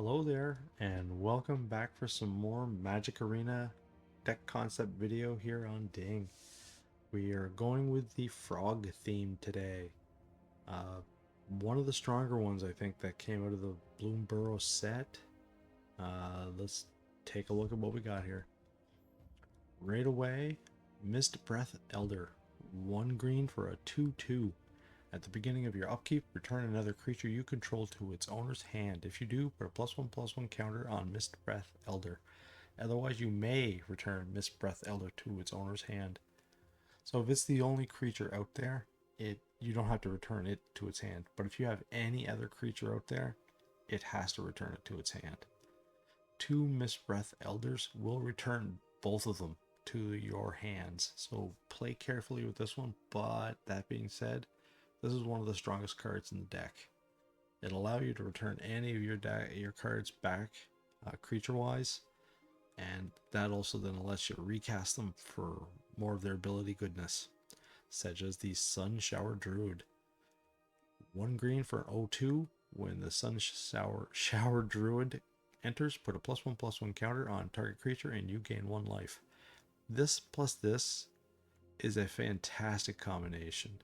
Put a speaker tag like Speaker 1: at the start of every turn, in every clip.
Speaker 1: Hello there, and welcome back for some more Magic Arena deck concept video here on Ding. We are going with the frog theme today. Uh, One of the stronger ones, I think, that came out of the Bloom Boros set. Let's take a look at what we got here. Right away, Mist Breath Elder. 1 green for a 2/2. At the beginning of your upkeep, return another creature you control to its owner's hand. If you do, put a +1/+1 counter on Mist Breath Elder. Otherwise, you may return Mist Breath Elder to its owner's hand. So if it's the only creature out there, you don't have to return it to its hand. But if you have any other creature out there, it has to return it to its hand. 2 Mist Breath Elders will return both of them to your hands. So play carefully with this one. But that being said, this is one of the strongest cards in the deck. It'll allow you to return any of your cards back creature-wise, and that also then lets you recast them for more of their ability goodness, such as the Sun Shower Druid. 1 green for an 0/2. When the Sun Shower Druid enters, put a +1/+1 counter on target creature and you gain 1 life. This plus this is a fantastic combination.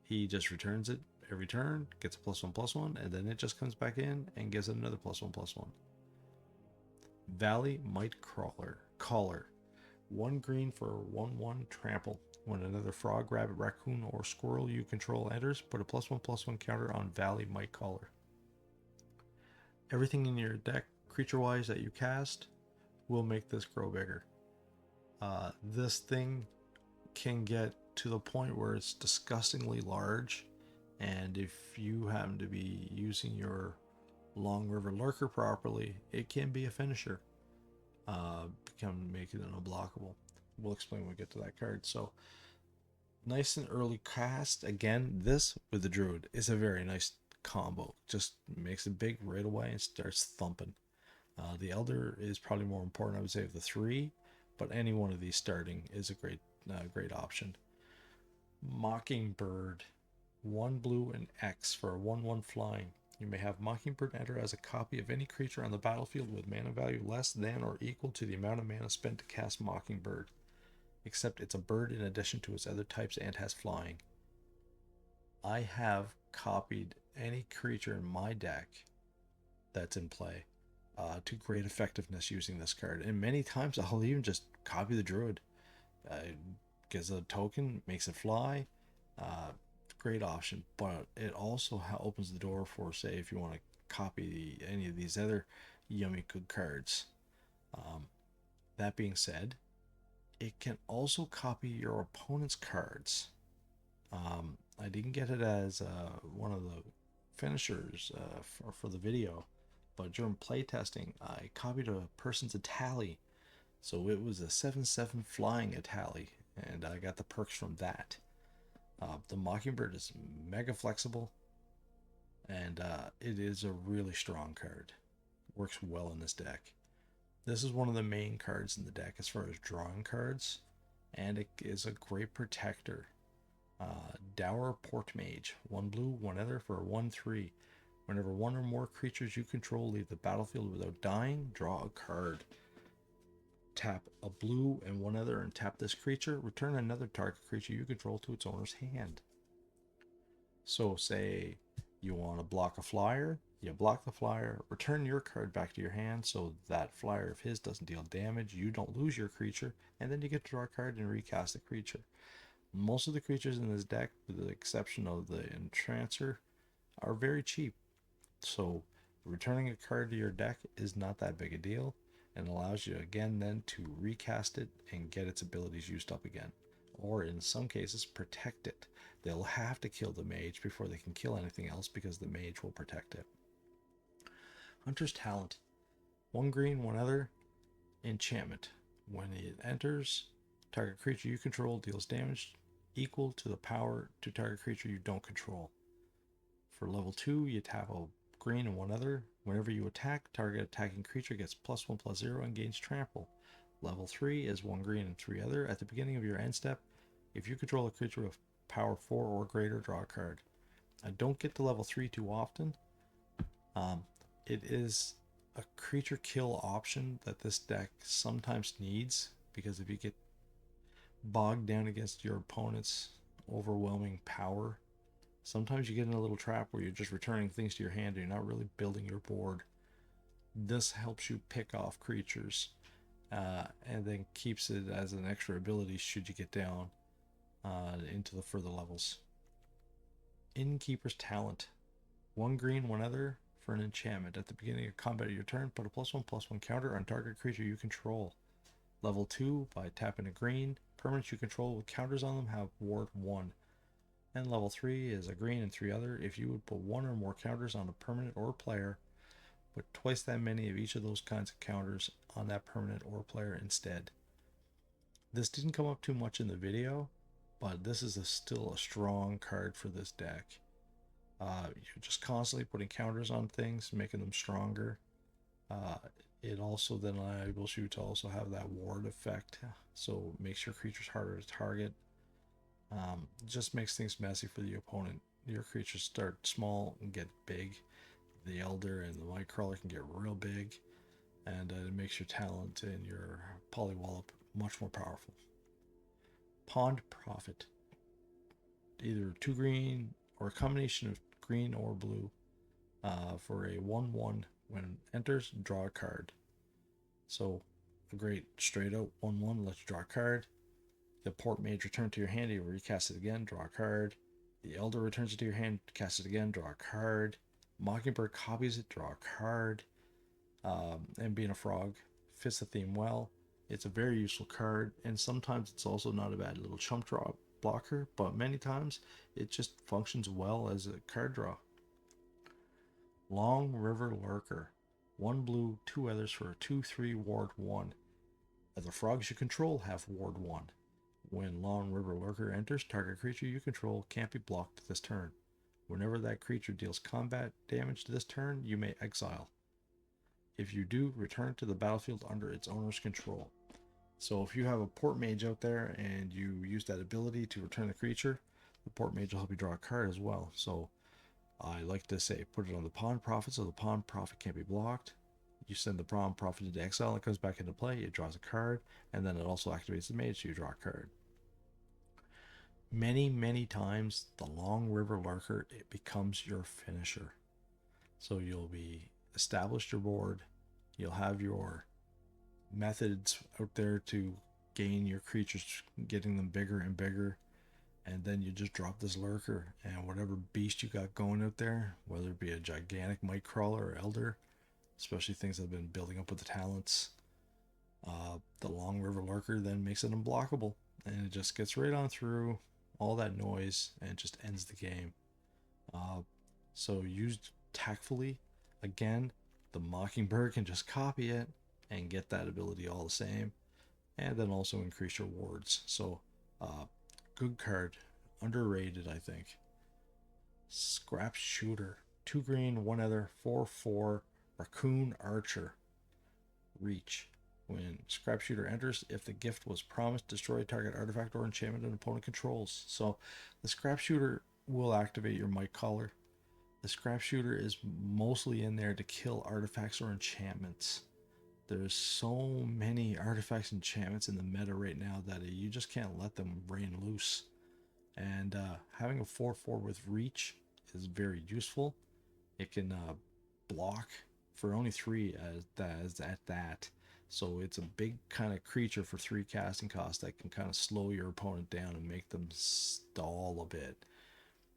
Speaker 1: He just returns it every turn, gets a +1/+1, and then it just comes back in and gives it another +1/+1. Valley Might Caller. 1 green for 1/1 trample. When another frog, rabbit, raccoon, or squirrel you control enters, put a +1/+1 counter on Valley Might Caller. Everything in your deck, creature-wise, that you cast will make this grow bigger. This thing can get to the point where it's disgustingly large, and if you happen to be using your Long River Lurker properly, it can be a finisher. Become making it unblockable. We'll explain when we get to that card. So nice and early cast. Again, this with the Druid is a very nice combo. Just makes it big right away and starts thumping. The Elder is probably more important, I would say, of the 3, but any one of these starting is a great option. Mockingbird. 1 blue and X for a 1/1 flying. You may have Mockingbird enter as a copy of any creature on the battlefield with mana value less than or equal to the amount of mana spent to cast Mockingbird, except it's a bird in addition to its other types and has flying. I have copied any creature in my deck that's in play to great effectiveness using this card, and many times I'll even just copy the Druid. Gives a token, makes it fly. Great option, but it also opens the door for, say, if you want to copy any of these other yummy good cards. That being said, it can also copy your opponent's cards. I didn't get it as one of the finishers for the video, but during playtesting, I copied a person's Atali. So it was a 7/7 flying Atali, and I got the perks from that. The Mockingbird is mega flexible, and it is a really strong card. Works well in this deck. This is one of the main cards in the deck as far as drawing cards, and it is a great protector. Dour Portmage. 1 blue, 1 other for a 1/3. Whenever 1 or more creatures you control leave the battlefield without dying, draw a card. Tap a blue and 1 other and tap this creature. Return another target creature you control to its owner's hand. So say you want to block a flyer, you block the flyer, return your card back to your hand so that flyer of his doesn't deal damage, you don't lose your creature, and then you get to draw a card and recast the creature. Most of the creatures in this deck, with the exception of the Entrancer, are very cheap. So returning a card to your deck is not that big a deal, and allows you again then to recast it and get its abilities used up again, or in some cases protect it. They'll have to kill the mage before they can kill anything else because the mage will protect it. Hunter's Talent. 1 green, 1 other, enchantment. When it enters, target creature you control deals damage equal to the power to target creature you don't control. For level 2, you tap a green and 1 other. Whenever you attack, target attacking creature gets +1/+0 and gains trample. Level 3 is 1 green and 3 other. At the beginning of your end step, if you control a creature with power 4 or greater, draw a card. I don't get to level 3 too often. It is a creature kill option that this deck sometimes needs, because if you get bogged down against your opponent's overwhelming power, sometimes you get in a little trap where you're just returning things to your hand and you're not really building your board. This helps you pick off creatures, and then keeps it as an extra ability should you get down into the further levels. Innkeeper's Talent. 1 green, 1 other for an enchantment. At the beginning of combat of your turn, put a +1/+1 counter on target creature you control. Level 2, by tapping a green, permanents you control with counters on them have ward 1. And level 3 is a green and 3 other. If you would put 1 or more counters on a permanent or player, put twice that many of each of those kinds of counters on that permanent or player instead. This didn't come up too much in the video, but this is still a strong card for this deck. You're just constantly putting counters on things, making them stronger. It also then enables you to also have that ward effect, so it makes your creatures harder to target. Just makes things messy for the opponent. Your creatures start small and get big. The Elder and the Nightcrawler can get real big, and it makes your talent and your Polywallop much more powerful. Pond Prophet. Either 2 green or a combination of green or blue for a 1/1. When it enters, draw a card. So a great straight out 1/1 lets you draw a card. The Port Mage return to your hand, you recast it again, draw a card. The Elder returns it to your hand, cast it again, draw a card. Mockingbird copies it, draw a card. And being a frog fits the theme well. It's a very useful card, and sometimes it's also not a bad little chump draw blocker, but many times it just functions well as a card draw. Long River Lurker. 1 blue, 2 others for a 2/3 ward 1. The frogs you control have ward 1. When Long River Lurker enters, target creature you control can't be blocked this turn. Whenever that creature deals combat damage this turn, you may exile. If you do, return to the battlefield under its owner's control. So if you have a Port Mage out there and you use that ability to return a creature, the Port Mage will help you draw a card as well. So I like to say put it on the Pond Prophet so the Pond Prophet can't be blocked. You send the Pond Prophet into exile, it comes back into play, it draws a card, and then it also activates the Mage so you draw a card. Many times the Long River Lurker, it becomes your finisher. So you'll be established your board, you'll have your methods out there to gain your creatures, getting them bigger and bigger, and then you just drop this lurker, and whatever beast you got going out there, whether it be a gigantic Nightcrawler or Elder, especially things that have been building up with the talents, the Long River Lurker then makes it unblockable, and it just gets right on through all that noise and just ends the game. So used tactfully, again, the Mockingbird can just copy it and get that ability all the same, and then also increase your wards. So good card, underrated I think. Scrap Shooter. 2 green, 1 other, 4/4 Raccoon Archer. Reach. When Scrap Shooter enters, if the gift was promised, destroy target artifact or enchantment an opponent controls. So the Scrap Shooter will activate your Might Caller. The Scrap Shooter is mostly in there to kill artifacts or enchantments. There's so many artifacts and enchantments in the meta right now that you just can't let them reign loose. And having a 4/4 with Reach is very useful. It can block for only 3 as at that. So it's a big kind of creature for 3 casting cost that can kind of slow your opponent down and make them stall a bit.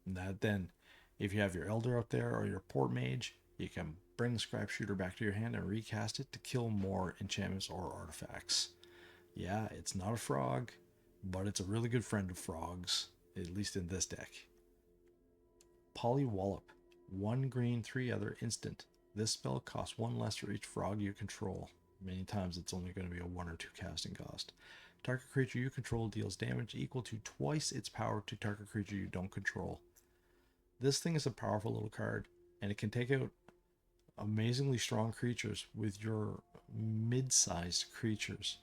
Speaker 1: And that then, if you have your Elder out there or your Port Mage, you can bring the Scrap Shooter back to your hand and recast it to kill more enchantments or artifacts. Yeah, it's not a frog, but it's a really good friend of frogs, at least in this deck. Polywallop. 1 green, 3 other, instant. This spell costs 1 less for each frog you control. Many times it's only going to be a 1 or 2 casting cost. Target creature you control deals damage equal to twice its power to target creature you don't control. This thing is a powerful little card, and it can take out amazingly strong creatures with your mid-sized creatures.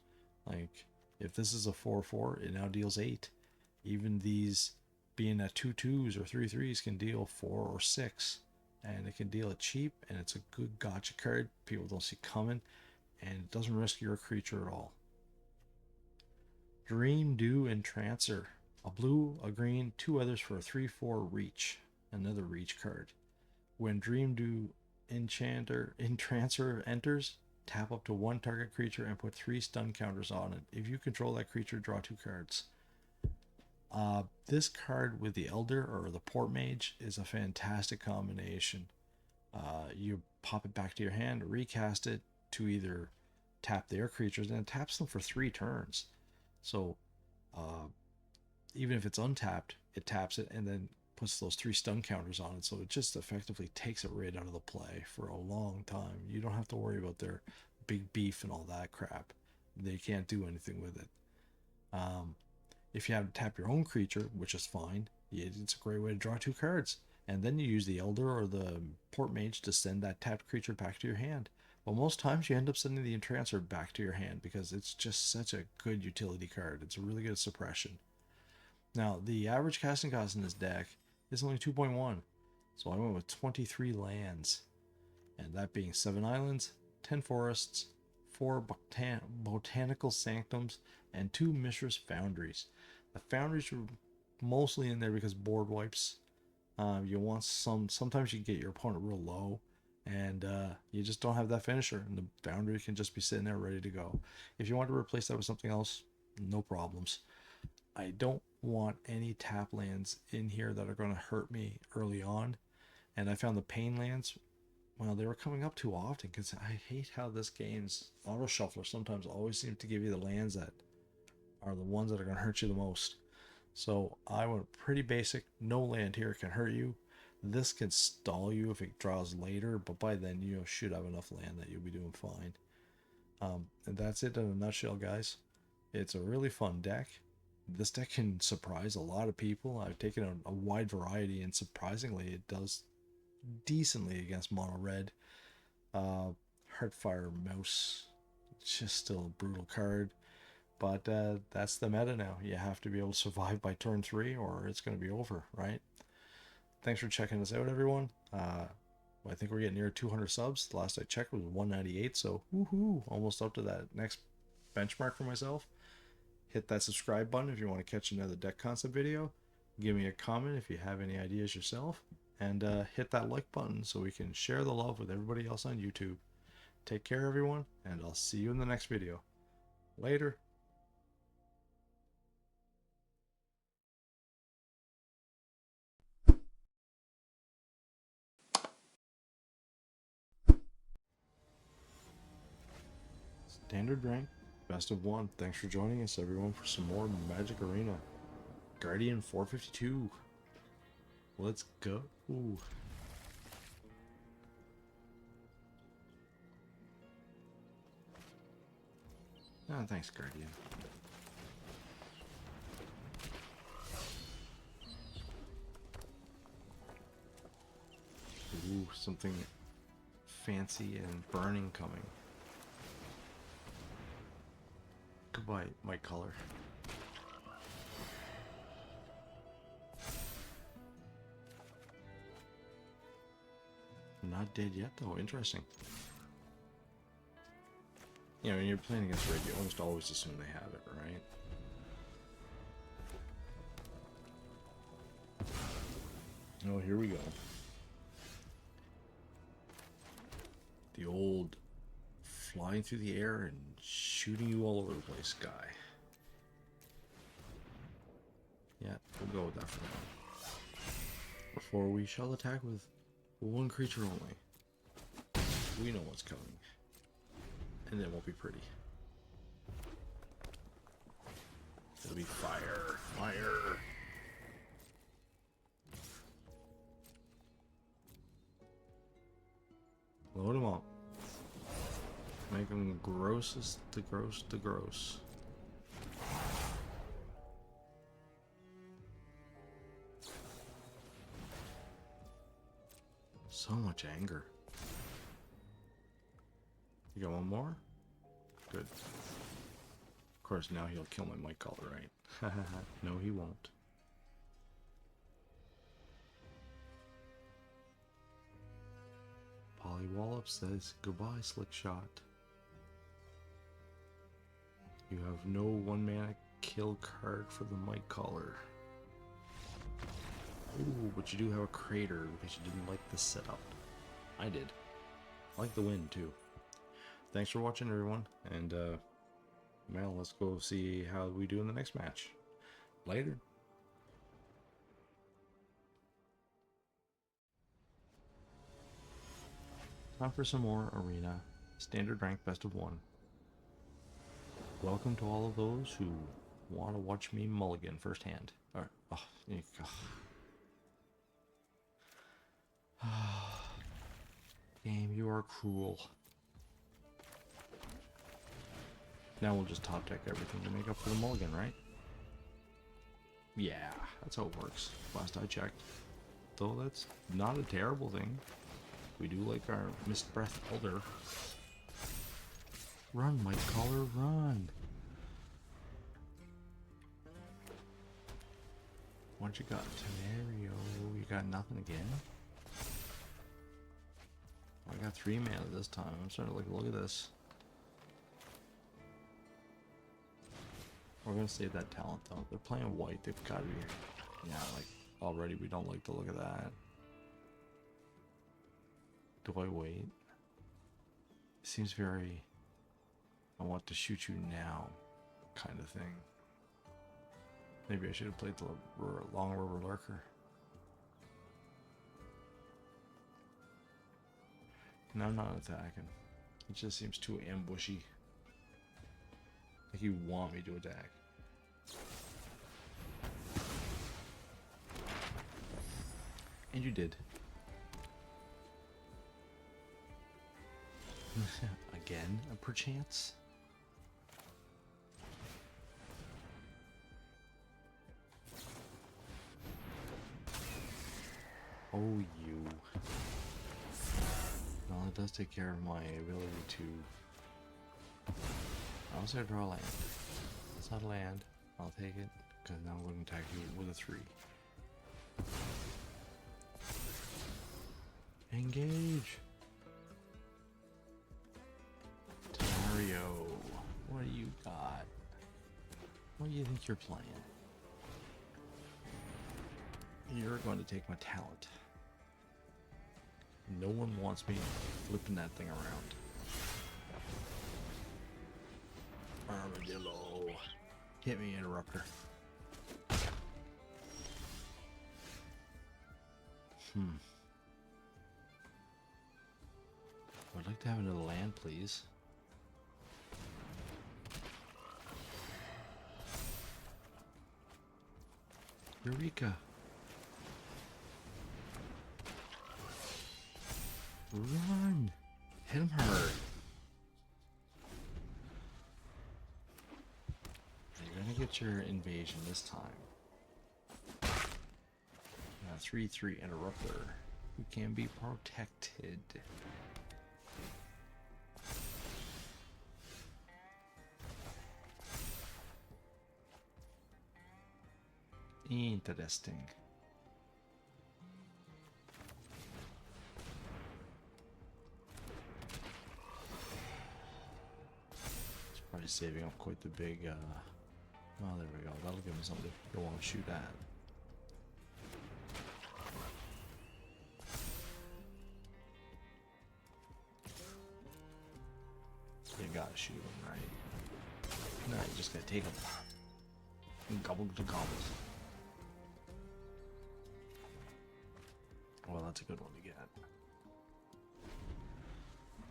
Speaker 1: Like, if this is a 4/4, it now deals 8. Even these being at 2/2s or 3/3s can deal 4 or 6. and it can deal it cheap, and it's a good gotcha card people don't see coming, and it doesn't risk your creature at all. Dream Dew Entrancer. A blue, a green, 2 others for a 3/4 reach. Another reach card. When Dream Dew Entrancer enters, tap up to 1 target creature and put 3 stun counters on it. If you control that creature, draw 2 cards. This card with the Elder or the Port Mage is a fantastic combination. You pop it back to your hand, recast it to either tap their creatures, and it taps them for 3 turns. So even if it's untapped, it taps it and then puts those 3 stun counters on it. So it just effectively takes it right out of the play for a long time. You don't have to worry about their big beef and all that crap. They can't do anything with it. If you have to tap your own creature, which is fine, it's a great way to draw 2 cards. And then you use the Elder or the Port Mage to send that tapped creature back to your hand. Well, most times you end up sending the Entrancer back to your hand because it's just such a good utility card. It's a really good suppression. Now, the average casting cost in this deck is only 2.1. So I went with 23 lands. And that being 7 islands, 10 forests, 4 botanical sanctums, and 2 Mishra's Foundries. The Foundries are mostly in there because board wipes. You want sometimes you get your opponent real low, and you just don't have that finisher, and the Foundry can just be sitting there ready to go. If you want to replace that with something else, no problems. I don't want any tap lands in here that are going to hurt me early on, and I found the pain lands, well, they were coming up too often because I hate how this game's auto shuffler sometimes always seems to give you the lands that are the ones that are going to hurt you the most. So I went pretty basic. No land here can hurt you. This can stall you if it draws later, but by then you should have enough land that you'll be doing fine. And that's it in a nutshell, guys. It's a really fun deck. This deck can surprise a lot of people. I've taken a wide variety, and surprisingly it does decently against mono red. Heartfire Mouse, it's just still a brutal card. But that's the meta now. You have to be able to survive by turn 3 or it's going to be over, right? Thanks for checking us out, everyone. I think we're getting near 200 subs. The last I checked was 198, so woohoo, almost up to that next benchmark for myself. Hit that subscribe button if you want to catch another deck concept video. Give me a comment if you have any ideas yourself. And hit that like button so we can share the love with everybody else on YouTube. Take care, everyone, and I'll see you in the next video. Later. Standard rank, best of 1. Thanks for joining us, everyone, for some more Magic Arena. Guardian 452. Let's go. Ooh. Oh, thanks, Guardian. Ooh, something fancy and burning coming. Goodbye, my color. Not dead yet, though. Interesting. You know, when you're playing against red, you almost always assume they have it, right? Oh, here we go. The old flying through the air and shooting you all over the place guy. Yeah, we'll go with that for now. Before we shall attack with 1 creature only. We know what's coming. And it won't be pretty. It'll be fire. Fire! Load them up. Make them grossest to gross to gross. So much anger. You got one more? Good. Of course, now he'll kill my mic color, right? No, he won't. Molly Wallop says, goodbye, Slick Shot. You have no 1-mana kill card for the Might Caller. Ooh, but you do have a Crater because you didn't like the setup. I did. I like the win too. Thanks for watching, everyone, and well, let's go see how we do in the next match. Later. Time for some more arena. Standard rank best of 1. Welcome to all of those who want to watch me mulligan firsthand. Alright. Oh, there you go. Game, you are cruel. Now we'll just top deck everything to make up for the mulligan, right? Yeah, that's how it works. Last I checked. Though that's not a terrible thing. We do like our Mist Breath Elder. Run, Might Caller, run! What you got? Tenario. You got nothing again? I got 3 mana this time. I'm starting to look at this. We're gonna save that talent though. They're playing white. They've got to be. Yeah, like already we don't like the look of that. Do I wait? It seems very. I want to shoot you now, kind of thing. Maybe I should have played the Long River Lurker. No, I'm not attacking. It just seems too ambushy. Like you want me to attack. And you did. Again, perchance? Oh, you. Well, it does take care of my ability to... I also draw land. It's not land. I'll take it, because now I'm going to attack you with a 3. Engage! Tenario, what do you got? What do you think you're playing? You're going to take my talent. No one wants me flipping that thing around. Armadillo. Hit me, Interrupter. I'd like to have another land, please. Eureka! Run! Hit him hard. You're gonna get your invasion this time. 3/3 Interrupter, who can be protected. Interesting. It's probably saving up quite the big, well, there we go. That'll give him something to go on and shoot at. You gotta shoot him, right? No, you just gotta take him. And gobble to gobbles. Well, that's a good one to get.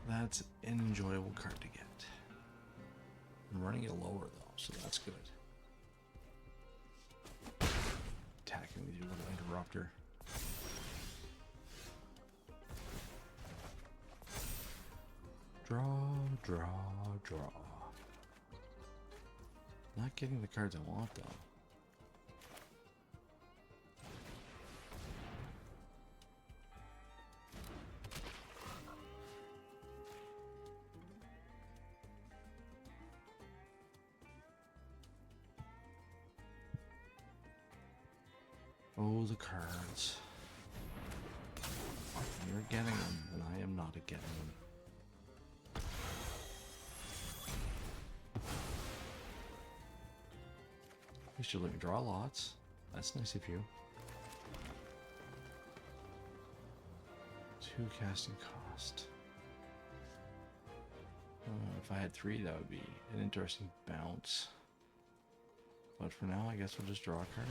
Speaker 1: That's an enjoyable card to get. I'm running it lower though, so that's good. Attacking with your little interrupter. Draw, draw, draw. Not getting the cards I want though. Oh, the cards. You're getting them, and I am not getting them. You should let me draw lots. That's nice of you. 2 casting cost. If I had 3, that would be an interesting bounce. But for now, I guess we'll just draw a card.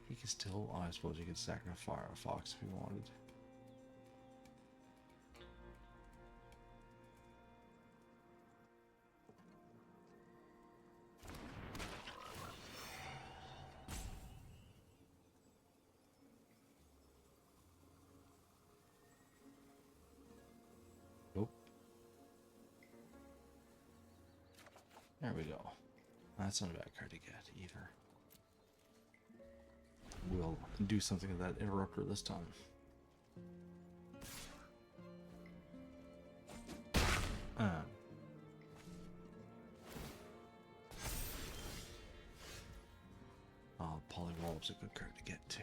Speaker 1: He could still, I suppose he could sacrifice a fox if he wanted. There we go. That's not a bad card to get either. We'll do something with that interrupter this time. Polywall's a good card to get too.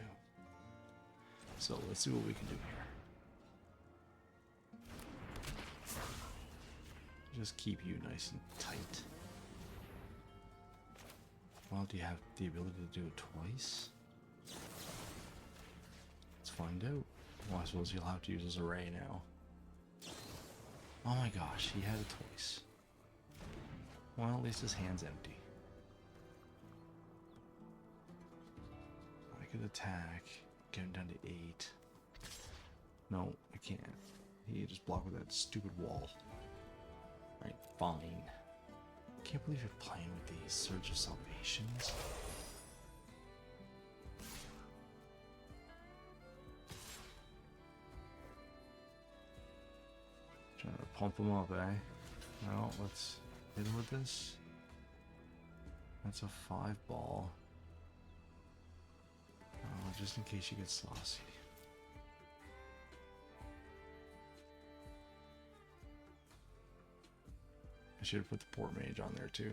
Speaker 1: So let's see what we can do here. Just keep you nice and tight. Well, do you have the ability to do it twice? Let's find out. Well, I suppose you'll have to use his array now. Oh my gosh, he had it twice. Well, at least his hand's empty. I could attack, get him down to 8. No, I can't. He just blocked with that stupid wall. Right, fine. Can't believe you're playing with these Surge of Salvations. Trying to pump them up, eh? Well, let's hit him with this. That's a 5-ball. Oh, just in case you get saucy. I should have put the port mage on there too.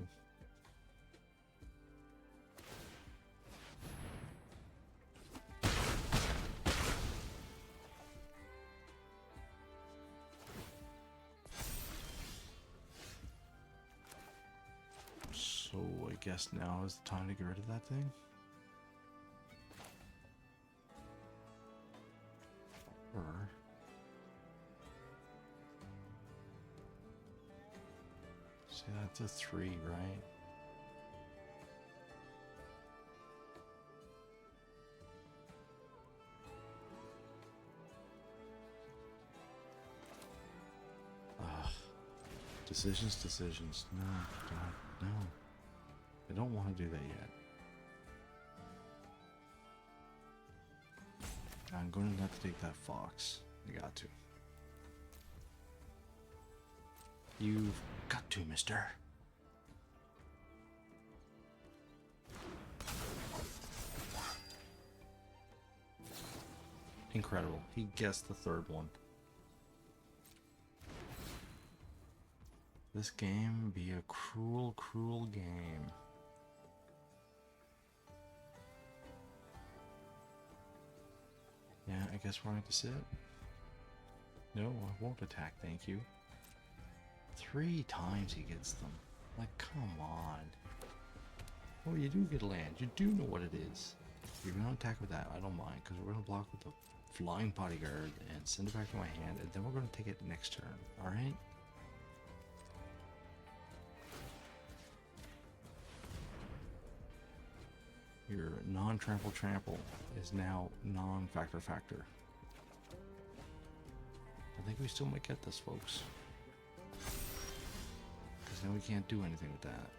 Speaker 1: So I guess now is the time to get rid of that thing. Or see, that's a 3, right? Ugh. Decisions. No, no. I don't want to do that yet. I'm going to have to take that fox. I got to. You've got to, mister. Incredible. He guessed the 3rd one. This game be a cruel, cruel game. Yeah, I guess we're going to sit. No, I won't attack, thank you. 3 times he gets them. Like, come on. Oh, you do get a land. You do know what it is. You're going to attack with that. I don't mind, because we're going to block with the flying bodyguard and send it back to my hand, and then we're going to take it next turn. Alright? Your non-trample trample is now non-factor factor. I think we still might get this, folks. Because then we can't do anything with that.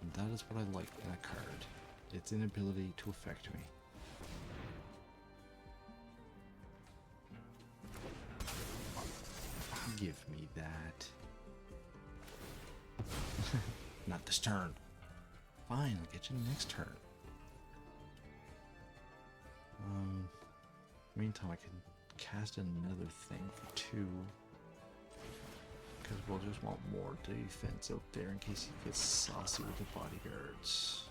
Speaker 1: And that is what I like in a card. Its inability to affect me. Give me that. Not this turn. Fine, I'll get you next turn. Meantime, I can cast another thing for 2. Because we'll just want more defense out there in case he gets saucy with the bodyguards.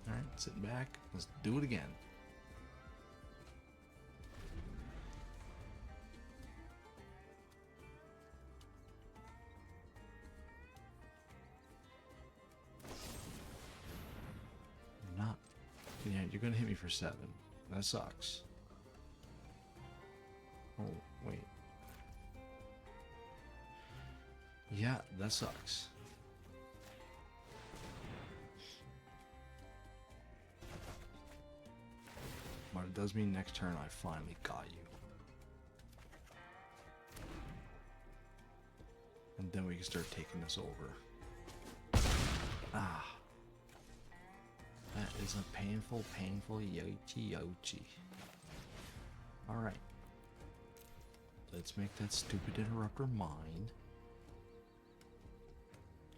Speaker 1: Alright, sitting back. Let's do it again. Alright, you're gonna hit me for 7. That sucks. Oh, wait. Yeah, that sucks. But it does mean next turn I finally got you. And then we can start taking this over. Ah. That is a painful, painful yochi. Alright. Let's make that stupid interrupter mine.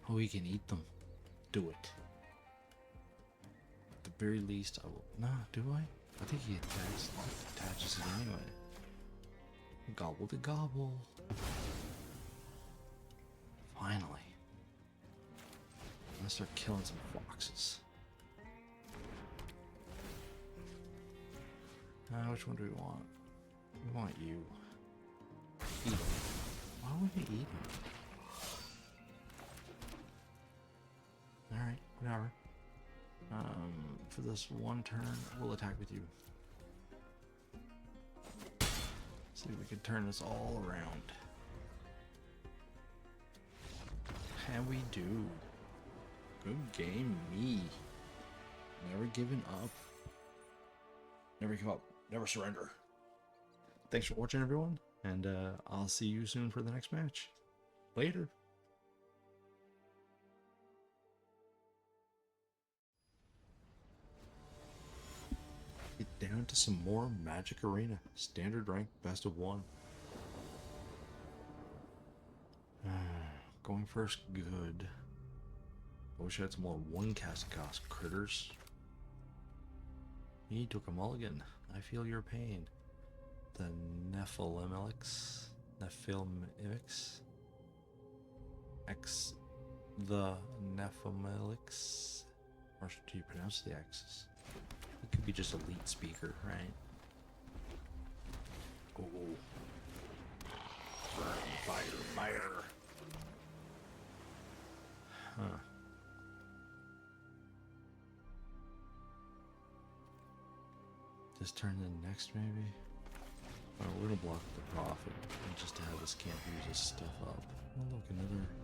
Speaker 1: Oh, we can eat them. Do it. At the very least, I will. Nah, do I? I think he attaches it anyway. Gobble to gobble. Finally. I'm gonna start killing some foxes. Which one do we want? We want you. Eat him. Why would we eat him? Alright, whatever. For this one turn, we'll attack with you. See if we can turn this all around. And we do. Good game, me. Never giving up. Never give up. Never surrender. Thanks for watching, everyone. And I'll see you soon for the next match. Later. Get down to some more Magic Arena. Standard rank, best of 1. Going first, good. I wish I had some more one cast cost critters. He took a mulligan. I feel your pain. The Nephilimix. The Nephilimix. Or do you pronounce the X's? It could be just elite speaker, right? Oh. Fire. Huh. Just turn in next, maybe? Alright, we're gonna block the prophet just to have this camp use his stuff up. Oh look,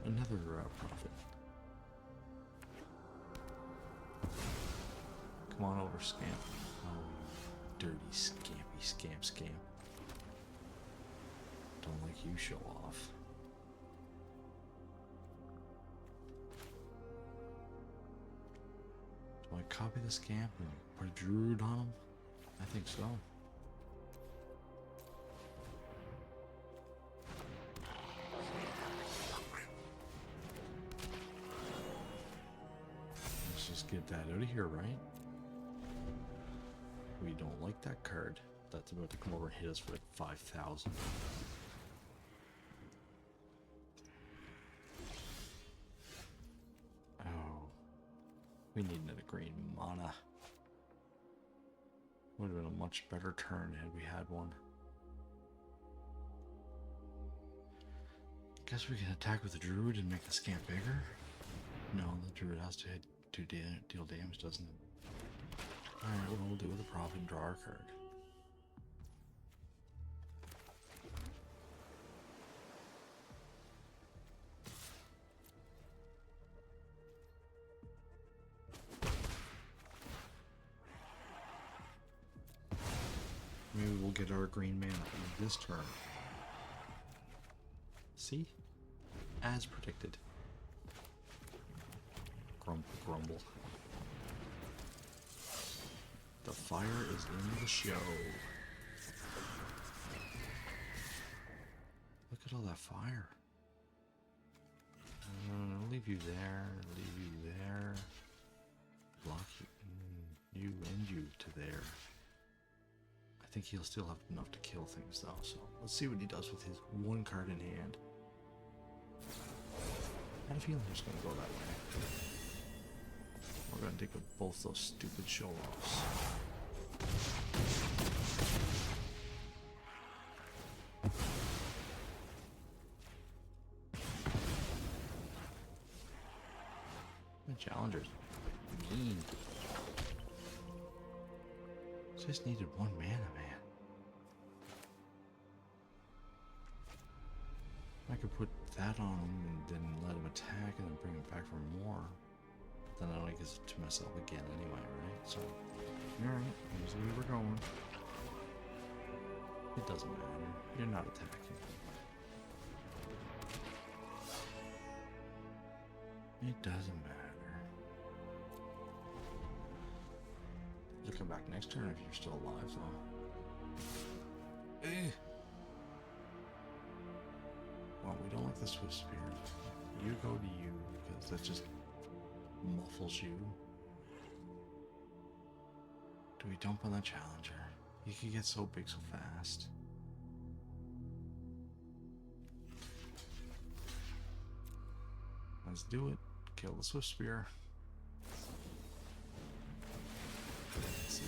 Speaker 1: another prophet. Come on over, scamp. Oh, you dirty, scampy, scamp. Don't like you show off. Do I copy the scamp and put a druid on him? I think so. Let's just get that out of here, right? We don't like that card. That's about to come over and hit us for like 5,000. Oh. We need another green mana. Would have been a much better turn had we had one. Guess we can attack with the druid and make the scamp bigger? No, the druid has to deal damage, doesn't it? Alright, what we'll do with the prophet and draw our card. Maybe we'll get our green mana this turn. See? As predicted. Grumble. The fire is in the show. Look at all that fire. I'll leave you there. Leave you there. Block you and you to there. I think he'll still have enough to kill things though, so let's see what he does with his one card in hand. I had a feeling he was going to go that way. We're going to take both those stupid show-offs. The challenger's mean. Just needed 1 mana, man. I could put that on him and then let him attack and then bring him back for more. Then I don't get it to myself again anyway, right? So, alright, here's where we're going. It doesn't matter. You're not attacking. It doesn't matter. You'll come back next turn if you're still alive, though. Well, we don't like the Swift Spear. You go to you, because that just muffles you. Do we dump on the Challenger? He can get so big so fast. Let's do it. Kill the Swift Spear. Let's see.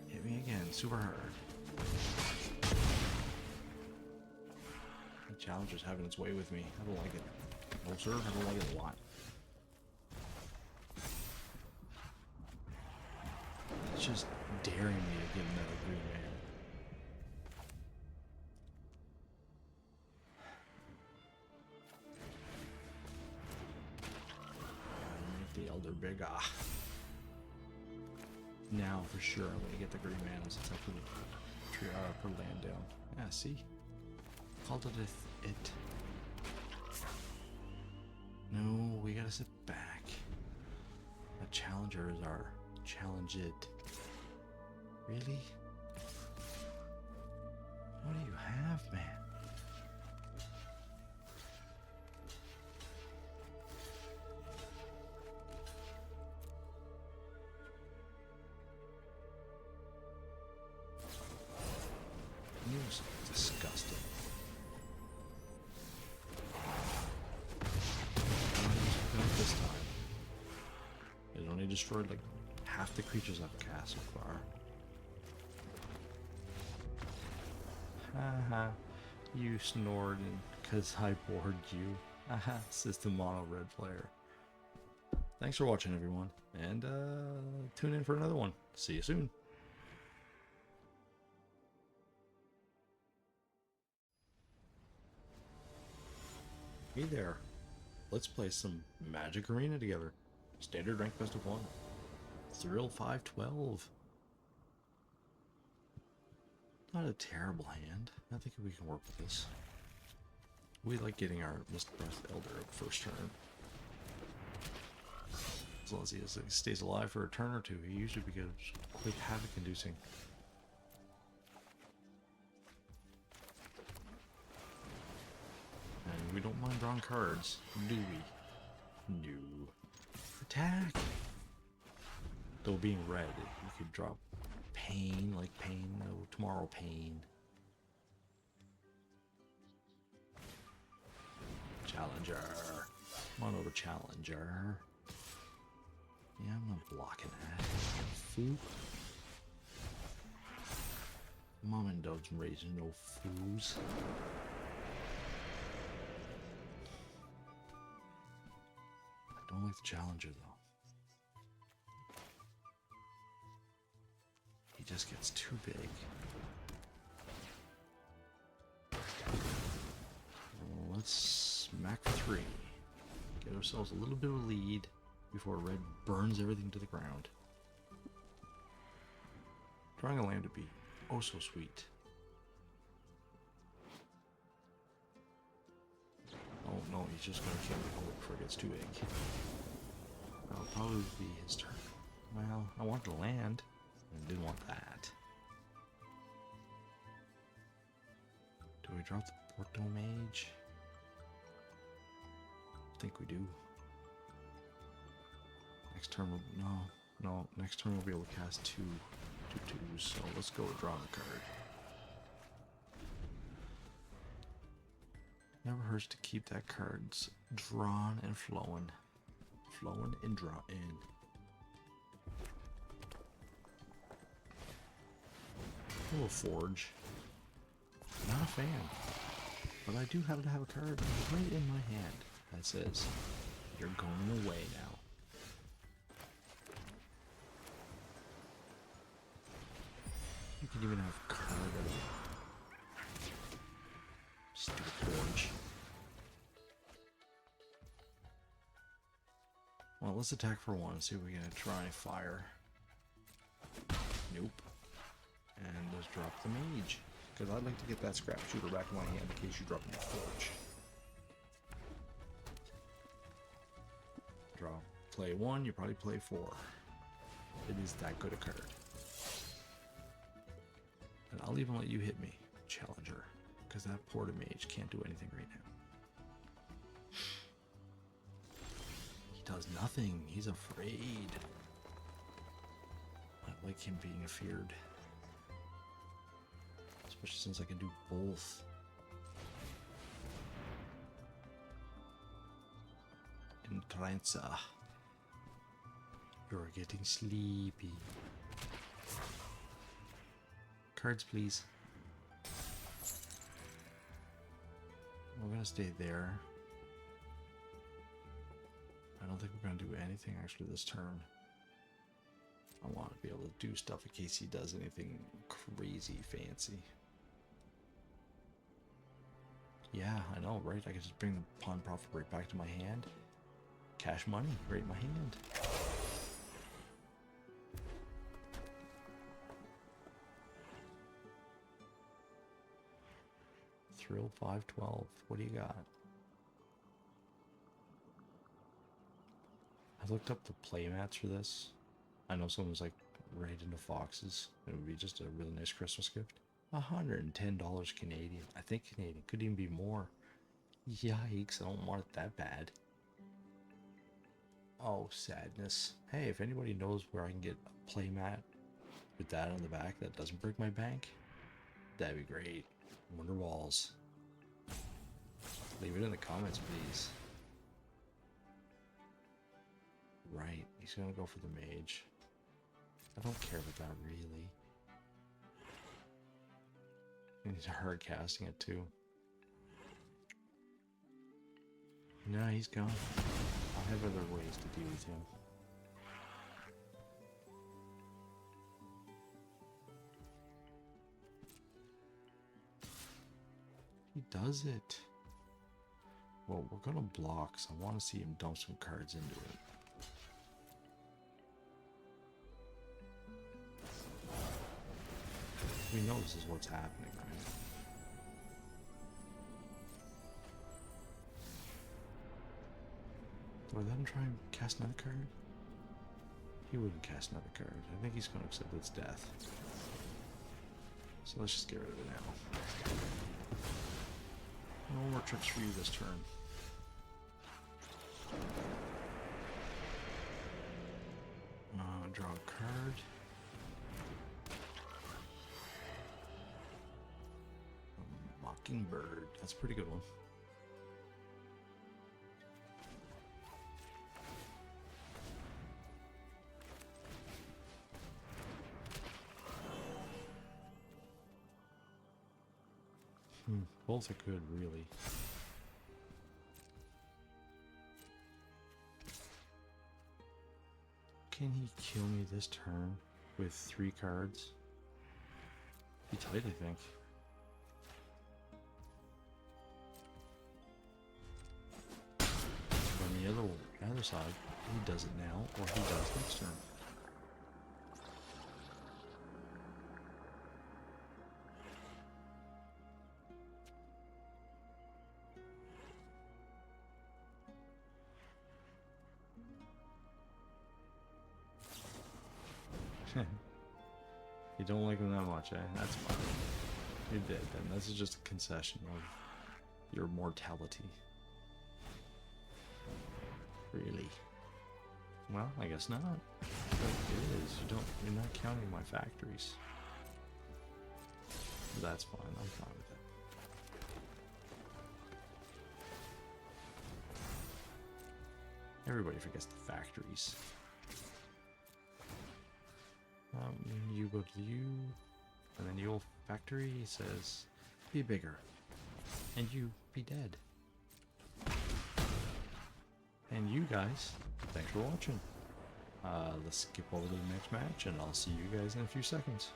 Speaker 1: Hit me again, super hard. The Challenger's having its way with me. I don't like it. No sir, I don't like it a lot. It's just daring me to get another green man. Make the Elder bigger. Now for sure I'm gonna get the green mana since I put the tree put land down. Yeah, see? Called it it. No, we gotta sit back. A Challenger is our challenge it. Really? What do you have, man? You're disgusting. This time. It only destroyed like half the creatures I've cast so far. Haha, you snored because I bored you. Haha, system mono red player. Thanks for watching, everyone, and tune in for another one. See you soon. Hey there. Let's play some Magic Arena together. Standard rank best of 1. Thrill 512. Not a terrible hand. I think we can work with this. We like getting our Mist Breath Elder up first turn. As long as he stays alive for a turn or two, he usually becomes quite havoc inducing. And we don't mind drawing cards, do we? No. Attack! Though being red, you could drop Pain, like Pain, no, Tomorrow Pain. Challenger. Come on over, Challenger. Yeah, I'm not blocking that. Foop. Mom and Dad's raising no foos. I don't like the Challenger, though. He just gets too big. Let's smack 3. Get ourselves a little bit of a lead before red burns everything to the ground. Drawing a land would be oh so sweet. Oh no, he's just gonna kill me before it gets too big. That'll probably be his turn. Well, I want the land. I didn't want that. Do we drop the Porto Mage? I think we do. Next turn we'll, no, next turn we'll be able to cast 2 2/2s, so let's go with drawing a card. Never hurts to keep that cards drawn and flowing. Flowing and draw in. A little Forge. Not a fan. But I do happen to have a card right in my hand that says, you're going away now. You can even have card. Stupid forge. Well, let's attack for one. See if we can try fire. Nope. And let's drop the mage. Because I'd like to get that scrap shooter back in my hand in case you drop me a forge. Draw. Play one, you probably play four. It is that good a card. And I'll even let you hit me, Challenger. Because that Porta Mage can't do anything right now. He does nothing. He's afraid. I like him being feared. Especially since I can do both. Entranza. You're getting sleepy. Cards, please. We're gonna stay there. I don't think we're gonna do anything actually this turn. I want to be able to do stuff in case he does anything crazy fancy. Yeah, I know, right? I can just bring the pawn profit right back to my hand. Cash money right in my hand. Thrill 512. What do you got? I looked up the playmats for this. I know someone's like right into foxes. It would be just a really nice Christmas gift. $110 Canadian. I think Canadian. Could even be more. Yikes, I don't want it that bad. Oh, sadness. Hey, if anybody knows where I can get a playmat with that on the back that doesn't break my bank, that'd be great. Wonder Walls. Leave it in the comments, please. Right, he's gonna go for the mage. I don't care about that, really. And he's hard casting it, too. No, he's gone. I have other ways to deal with him. He does it. Well, we're gonna block, so I want to see him dump some cards into it. We know this is what's happening, right? Do I let him try and cast another card? He wouldn't cast another card. I think he's going to accept its death. So let's just get rid of it now. No more trips for you this turn. Draw a card. Mockingbird. That's a pretty good one. Both are good, really. Can he kill me this turn with 3 cards? Be tight, I think. On the other side, he does it now, or he does next turn. You don't like him that much, eh? That's fine. You're dead then. This is just a concession of your mortality. Really? Well, I guess not. But it is. You're not counting my factories. That's fine. I'm fine with it. Everybody forgets the factories. You go to you, and then the old factory says, be bigger, and you be dead. And you guys, thanks for watching. Let's skip over to the next match, and I'll see you guys in a few seconds.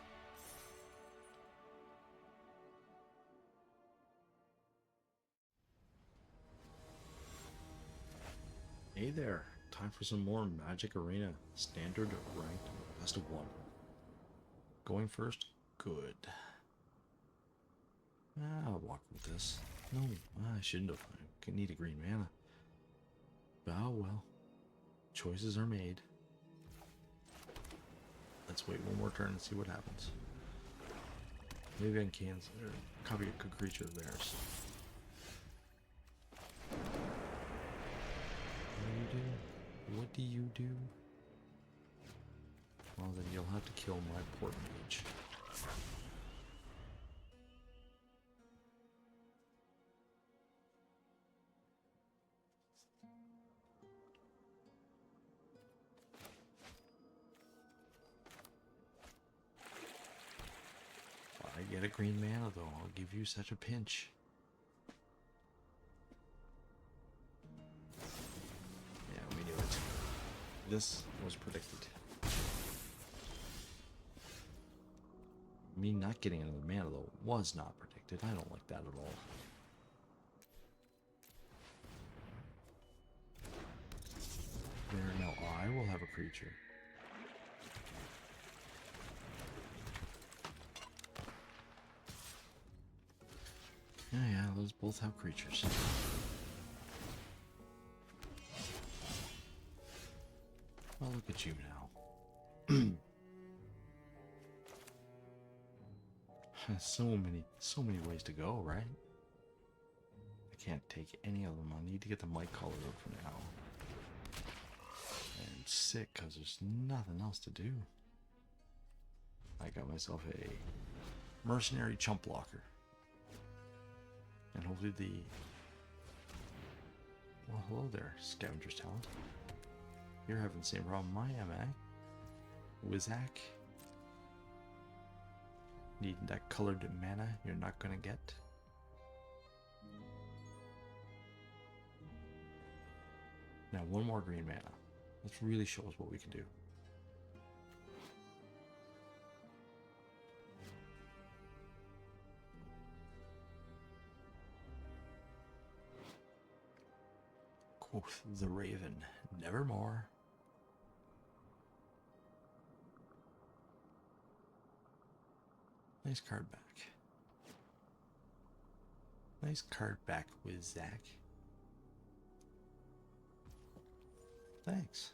Speaker 1: Hey there, time for some more Magic Arena Standard Ranked Best of 1. Going first? Good. I'll walk with this. No, I shouldn't have. I need a green mana. Oh well. Choices are made. Let's wait one more turn and see what happens. Maybe I can copy a good creature of theirs. What do you do? Well, then you'll have to kill my port mage. If I get a green mana, though, I'll give you such a pinch. This was predicted. Me not getting another mana, though, was not predicted. I don't like that at all. There, now I will have a creature. Yeah, those both have creatures. Well, look at you now. So many ways to go, right? I can't take any of them. I need to get the mic collar up for now. And I'm sick because there's nothing else to do. I got myself a mercenary chump blocker. And hopefully the... Well, hello there, Scavenger's Talent. You're having the same problem I am, eh? Wizak? Needing that colored mana you're not gonna get? Now one more green mana. Let's really show us what we can do. Quoth the Raven, nevermore. Nice card back. Nice card back with Zach. Thanks.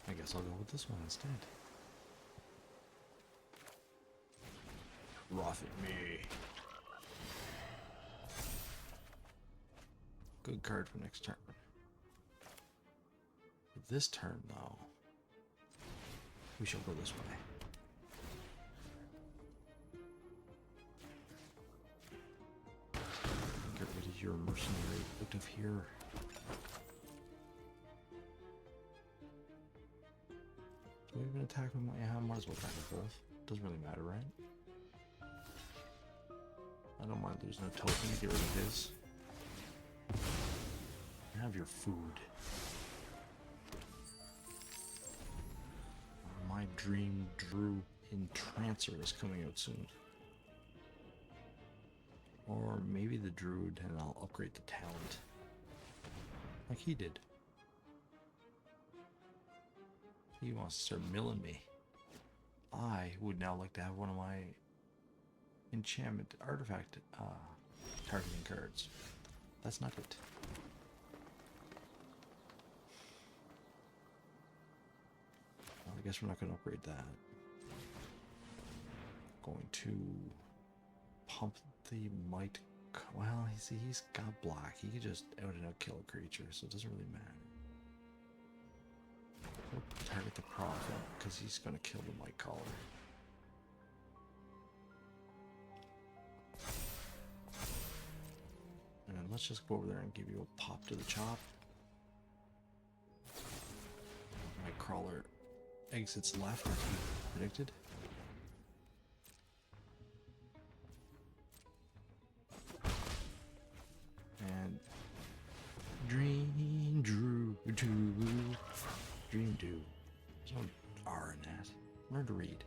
Speaker 1: I guess I'll go with this one instead. Wrath at me. Good card for next turn. For this turn, though, we shall go this way. Get rid of your mercenary out of here. Do I even attack with my... Yeah, I might as well attack with both. Doesn't really matter, right? I don't mind losing a token to get rid of his. Have your food. My Dream Drew Entrancer is coming out soon. Or maybe the Druid and I'll upgrade the talent. Like he did. He wants to start milling me. I would now like to have one of my enchantment artifact targeting cards. That's not it. Well, I guess we're not going to upgrade that. Going to pump the might. Well, he's got black. He could just out and out kill a creature, so it doesn't really matter. We'll target the prophet because he's going to kill the might collar. And let's just go over there and give you a pop to the chop. My crawler exits left as we predicted. And Dream Drew Dream Do. There's no R in that. Learn to read.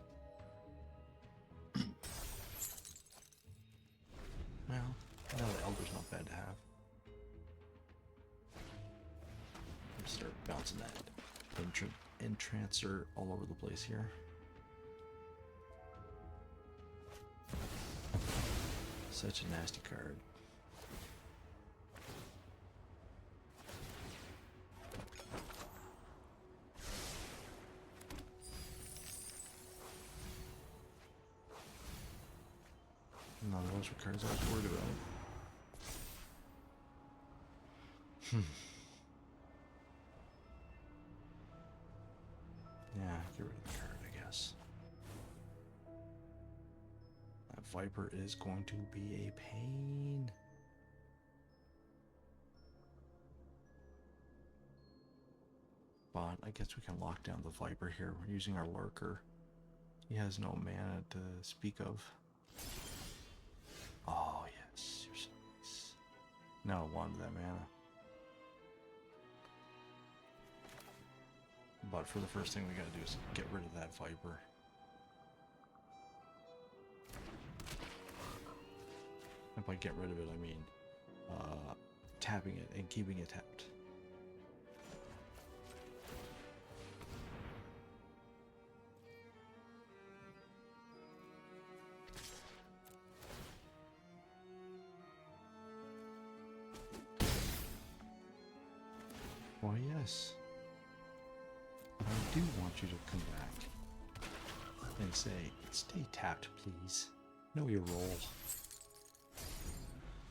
Speaker 1: Well, now the Elder's not bad to have. Bouncing that Entrancer all over the place here. Such a nasty card. None of those were cards I was worried about. Yeah, get rid of the card, I guess. That Viper is going to be a pain. But I guess we can lock down the Viper here. We're using our Lurker. He has no mana to speak of. Oh, yes. You're so nice. Now I wanted that mana. But for the first thing we gotta do is get rid of that Viper. And by get rid of it, I mean tapping it and keeping it tapped. Why, yes. I do want you to come back and say, stay tapped, please. Know your role.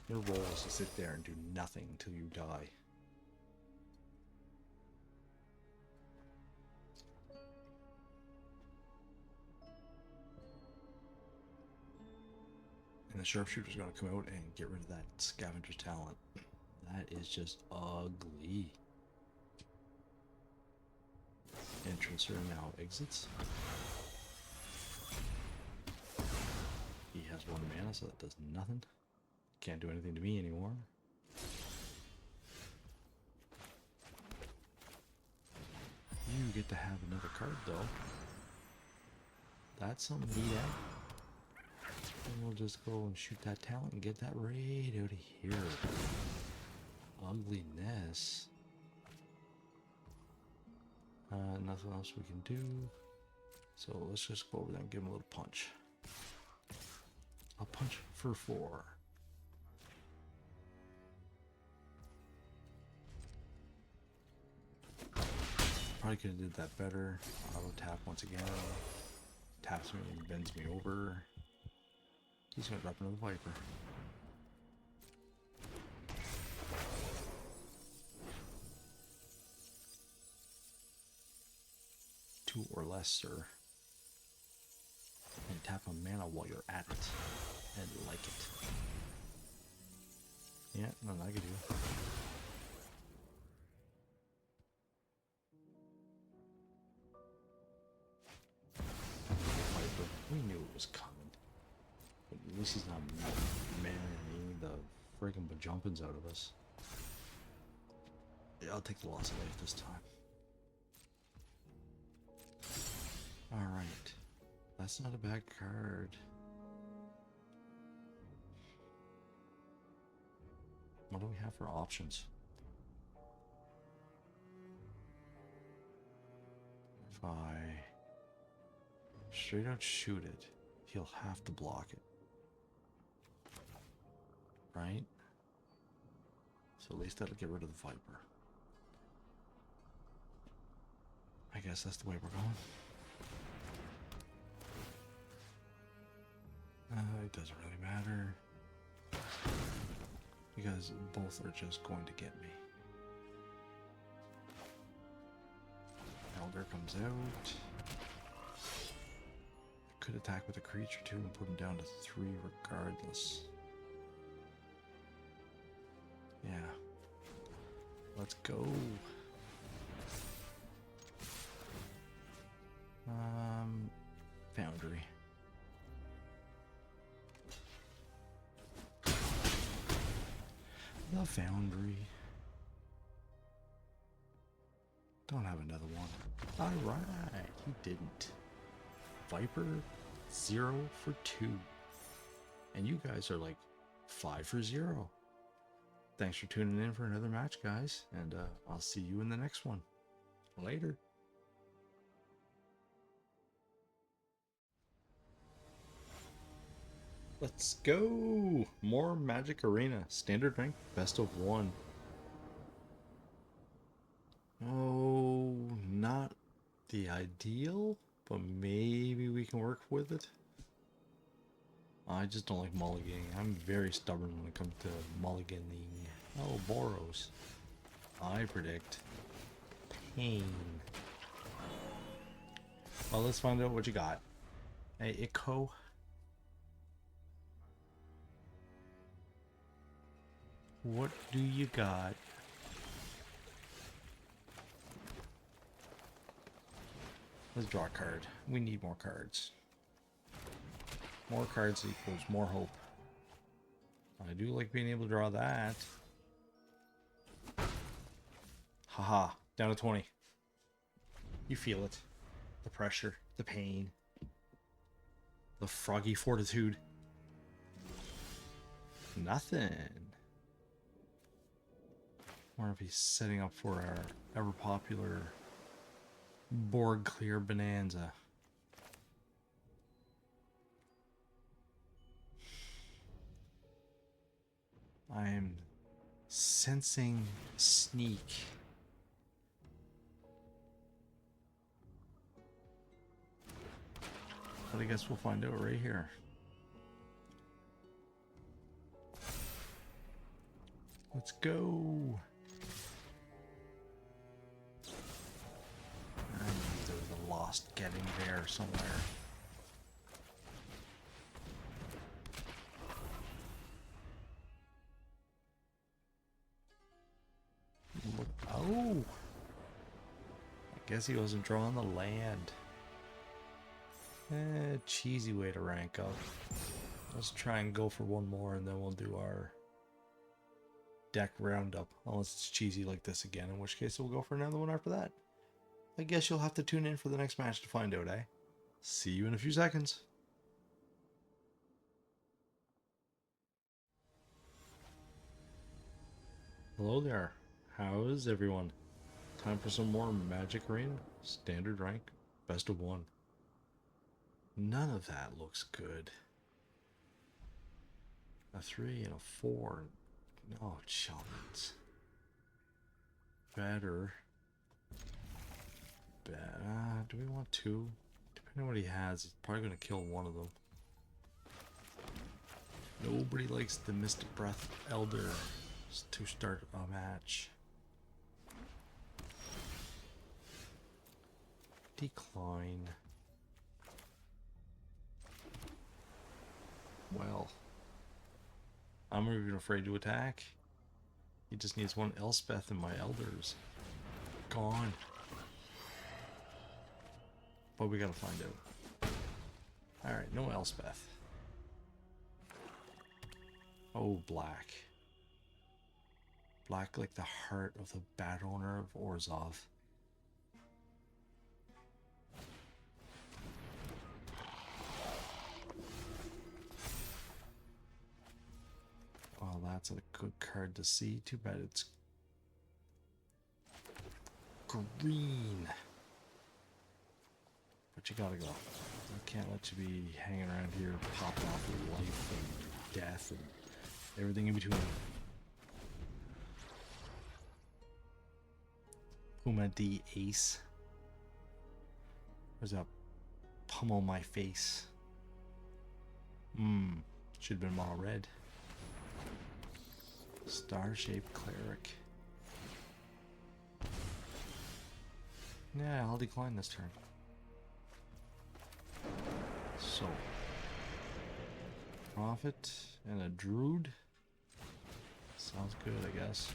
Speaker 1: Your role is to sit there and do nothing until you die. And the sharpshooter's going to come out and get rid of that scavenger's talent. That is just ugly. Entrancer now exits. He has 1 mana, so that does nothing. Can't do anything to me anymore. You get to have another card, though. That's something to eat at. And we'll just go and shoot that talent and get that right out of here. Ugliness. Nothing else we can do. So let's just go over there and give him a little punch. A punch for 4. Probably could have did that better. Auto tap once again. Taps me and bends me over. He's gonna drop another Viper. Two or less, sir. And tap a mana while you're at it. And like it. Yeah, nothing I can do. Viper. We knew it was coming. But at least he's not manning the friggin' bajumpins out of us. Yeah, I'll take the loss of life this time. Alright. That's not a bad card. What do we have for options? If I straight out shoot it, he'll have to block it. Right? So at least that'll get rid of the Viper. I guess that's the way we're going. It doesn't really matter. Because both are just going to get me. Elder comes out. I could attack with a creature too and put him down to 3 regardless. Yeah. Let's go. Foundry. The Foundry. Don't have another one. Alright, he didn't. Viper, 0 for 2. And you guys are like 5 for 0. Thanks for tuning in for another match, guys. And I'll see you in the next one. Later. Let's go! More Magic Arena. Standard rank, best of 1. Oh, not the ideal, but maybe we can work with it. I just don't like mulliganing. I'm very stubborn when it comes to mulliganing. Oh, Boros. I predict pain. Well, let's find out what you got. Hey, Ico. What do you got? Let's draw a card. We need more cards. More cards equals more hope. I do like being able to draw that. Haha, down to 20. You feel it. The pressure, the pain, the froggy fortitude. Nothing. Or if he's setting up for our ever popular board clear bonanza. I am sensing sneak. But I guess we'll find out right here. Let's go. I knew there was a lost getting there somewhere. Oh! I guess he wasn't drawing the land. Cheesy way to rank up. Let's try and go for one more and then we'll do our deck roundup. Unless it's cheesy like this again, in which case we'll go for another one after that. I guess you'll have to tune in for the next match to find out, eh? See you in a few seconds. Hello there. How is everyone? Time for some more Magic Arena. Standard rank, best of 1. None of that looks good. A 3 and a 4. Oh, chumps. Better. Do we want 2? Depending on what he has, he's probably going to kill one of them. Nobody likes the Mystic Breath Elder to start a match. Decline. Well, I'm not even afraid to attack. He just needs one Elspeth and my elders. Gone. But we gotta find out. Alright, no Elspeth. Oh, black. Black like the heart of the bad owner of Orzhov. Well, that's a good card to see. Too bad it's green. But you gotta go. I can't let you be hanging around here popping off with life and death and everything in between. Puma D Ace. There's a pummel my face. Should have been mono red. Star-shaped cleric. Yeah, I'll decline this turn. So, Prophet and a Druid. Sounds good, I guess.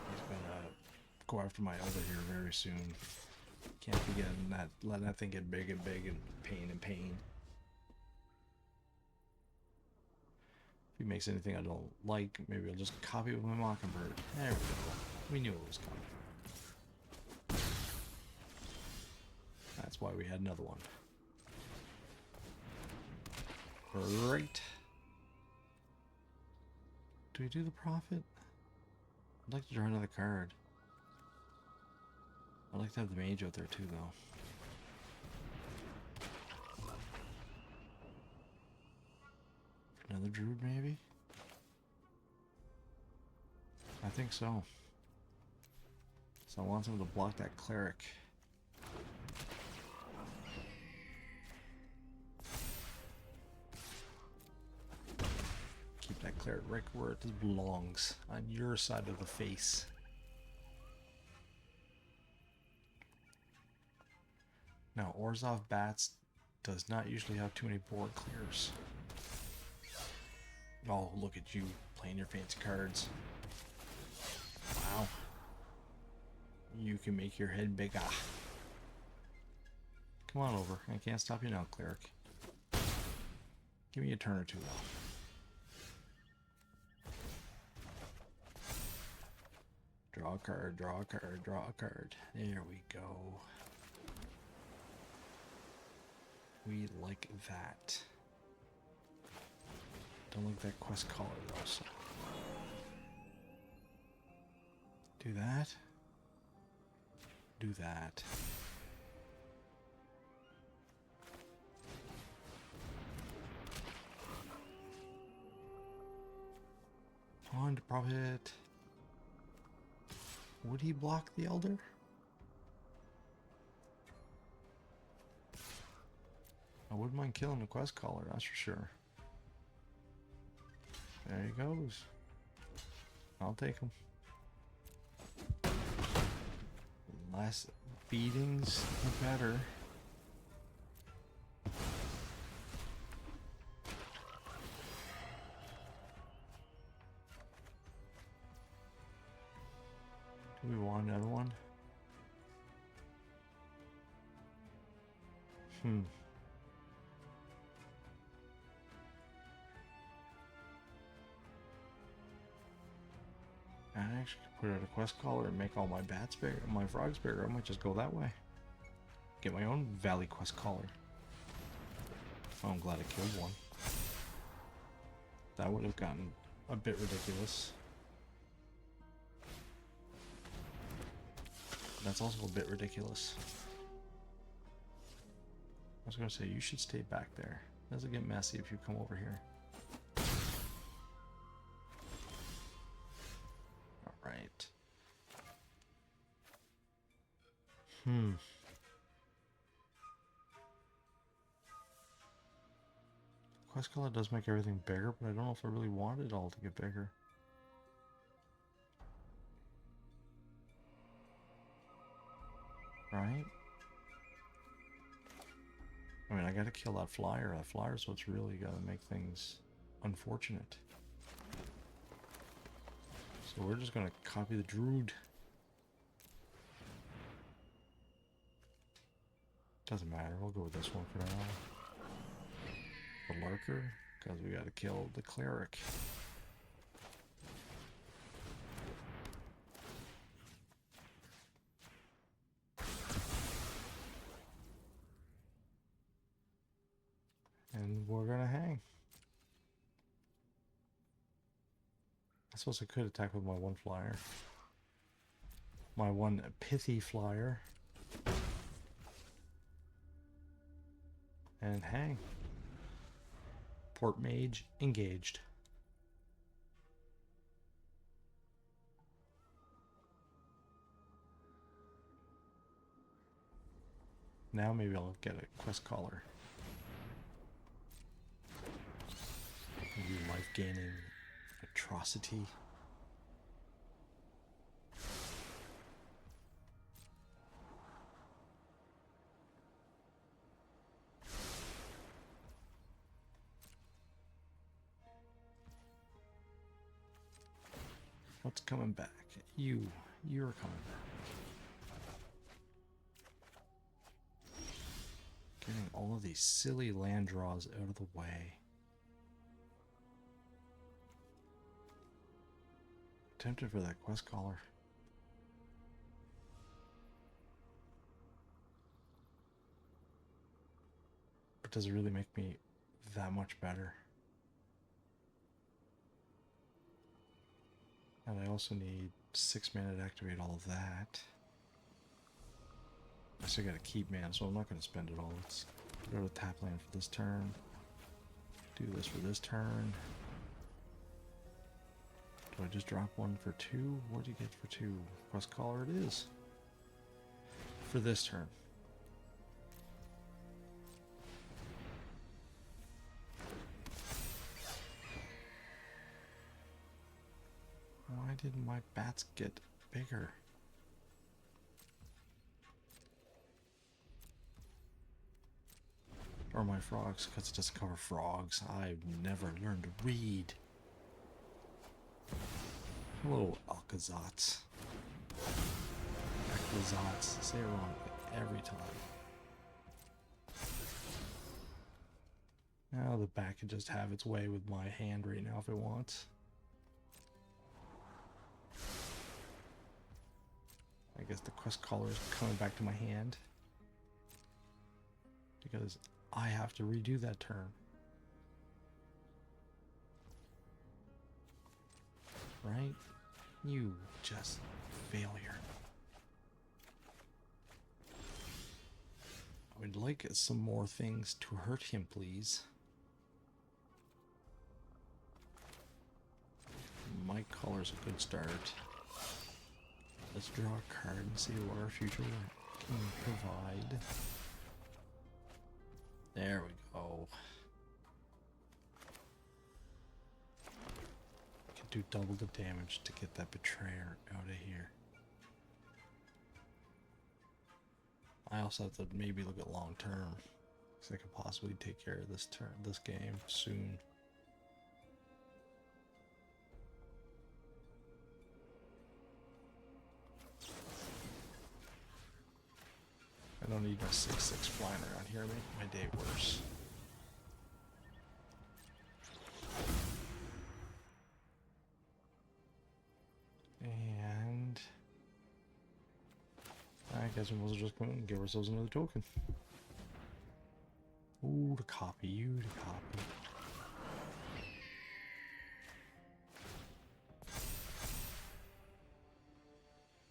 Speaker 1: He's gonna go after my Elder here very soon. Can't be getting that, letting that thing get big and big and pain. If he makes anything I don't like, maybe I'll just copy it with my Mockingbird. There we go. We knew it was coming. That's why we had another one. Right. Do we do the profit? I'd like to draw another card. I'd like to have the mage out there too, though. Another druid, maybe? I think so. So I want someone to block that cleric. Keep that cleric right where it belongs, on your side of the face. Now, Orzhov Bats does not usually have too many board clears. Oh, look at you playing your fancy cards. Wow. You can make your head bigger. Come on over. I can't stop you now, cleric. Give me a turn or two, though. Draw a card, draw a card, draw a card. There we go. We like that. Don't like that quest collar though, so. Do that. Do that. On to profit. Would he block the elder? I wouldn't mind killing the quest caller, that's for sure. There he goes. I'll take him. Less beatings, the better. Do we want another one? I actually could put out a quest caller and make all my bats bigger, my frogs bigger. I might just go that way. Get my own valley quest caller. Oh, I'm glad I killed one. That would have gotten a bit ridiculous. That's also a bit ridiculous. I was going to say, you should stay back there. Does it get messy if you come over here? Alright. Quest color does make everything bigger, but I don't know if I really want it all to get bigger. Right? I mean, I gotta kill that flyer. That flyer's what's really gotta make things unfortunate. So we're just gonna copy the druid. Doesn't matter, we'll go with this one for now. The lurker, because we gotta kill the cleric. And we're gonna hang. I suppose I could attack with my one flyer. My one pithy flyer. And hang. Port mage engaged. Now maybe I'll get a quest caller. You life gaining atrocity. What's coming back? You're coming back. Getting all of these silly land draws out of the way. Tempted for that quest caller. But does it really make me that much better? And I also need 6 mana to activate all of that. I still gotta keep mana, so I'm not gonna spend it all. Let's go to tap land for this turn. Do this for this turn. Do I just drop one for 2? What do you get for 2? Quest Caller it is. For this turn. Why didn't my bats get bigger? Or my frogs, because it doesn't cover frogs. I've never learned to read. Hello, Alcazats. Alcazats. Say it wrong every time. Now the bat can just have its way with my hand right now if it wants. I guess the quest caller is coming back to my hand. Because I have to redo that turn. Right? You just failure. I would like some more things to hurt him, please. Mike Caller's a good start. Let's draw a card and see what our future can provide. There we go. Can do double the damage to get that betrayer out of here. I also have to maybe look at long term, because I could possibly take care of this game soon. I don't need my 6/6 flying around here, make my day worse. And I guess we must just come and give ourselves another token. Ooh, to copy you, to copy.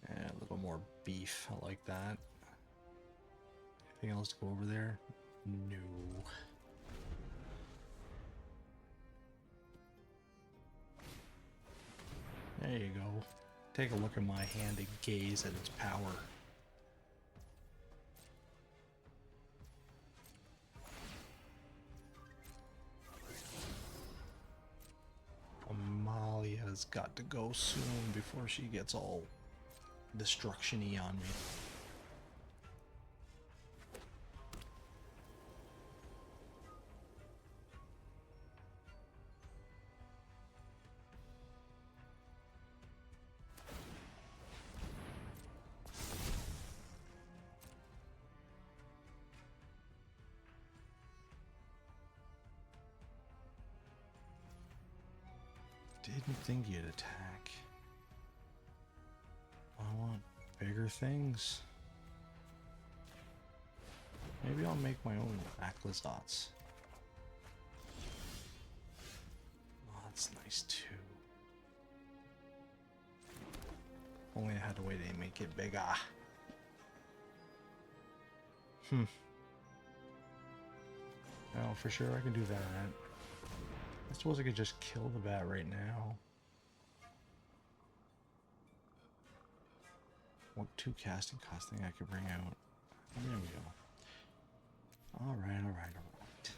Speaker 1: And a little more beef, I like that. Anything else to go over there? No. There you go. Take a look at my hand and gaze at its power. Amalia's got to go soon before she gets all destruction-y on me. Didn't think you'd attack. I want bigger things. Maybe I'll make my own Aclazats. Oh, that's nice too. Only I had to wait to make it bigger. Well, for sure I can do that. I suppose I could just kill the bat right now. What 2 casting costing I could bring out? There we go. Alright, alright, alright.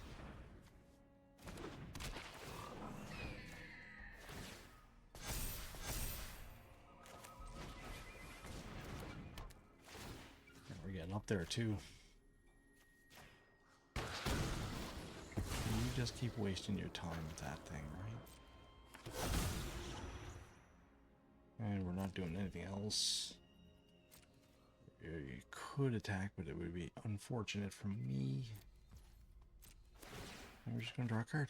Speaker 1: And we're getting up there too. You just keep wasting your time with that thing, right? And we're not doing anything else. You could attack, but it would be unfortunate for me. And we're just going to draw a card.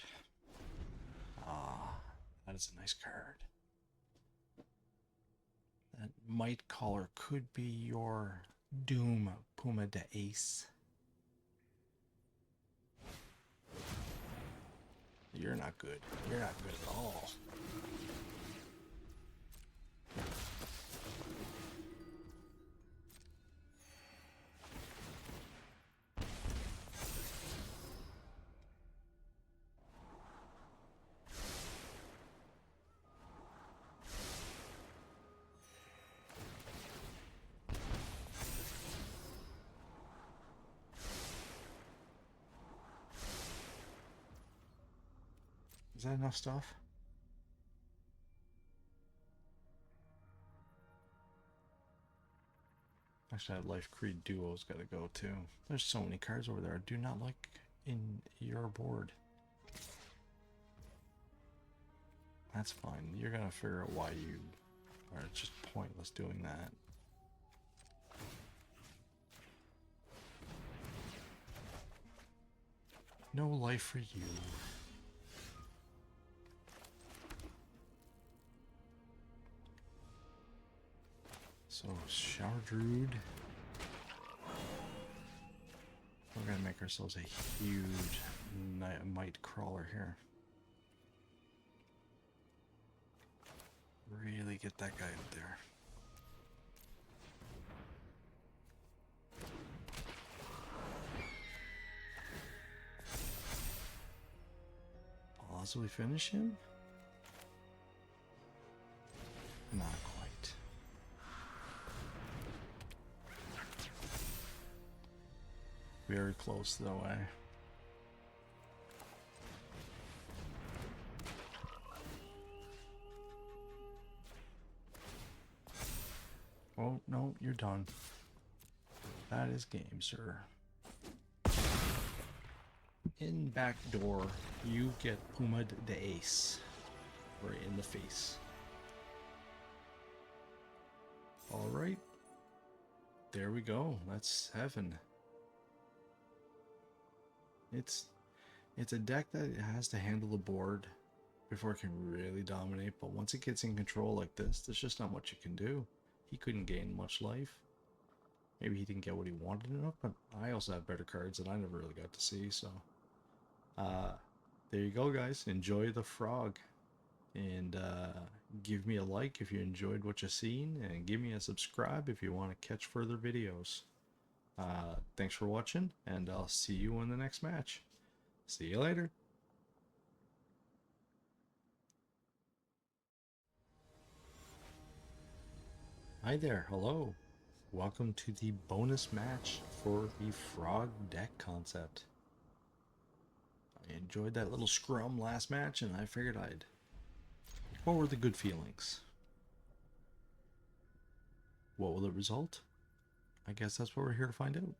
Speaker 1: Ah, that is a nice card. That Might Caller could be your Doom Puma de Ace. You're not good. You're not good at all. that enough stuff? Actually, that Life Creed Duo's got to go too. There's so many cards over there I do not like in your board. That's fine. You're gonna figure out why you are. It's just pointless doing that. No life for you. So, Shower Druid. We're gonna make ourselves a huge Might Crawler here. Really get that guy out there. Possibly finish him? Not quite. Very close though, eh? Oh, no, you're done. That is game, sir. In back door, you get Puma'd the Ace. Right in the face. Alright. There we go. That's 7. It's a deck that has to handle the board before it can really dominate, but once it gets in control like this, there's just not much you can do. He couldn't gain much life. Maybe he didn't get what he wanted enough, but I also have better cards that I never really got to see, so... there you go, guys. Enjoy the frog. And give me a like if you enjoyed what you've seen, and give me a subscribe if you want to catch further videos. Thanks for watching, and I'll see you in the next match. See you later. Hi there, hello. Welcome to the bonus match for the frog deck concept. I enjoyed that little scrum last match, and I figured I'd... What were the good feelings? What will it result? I guess that's what we're here to find out.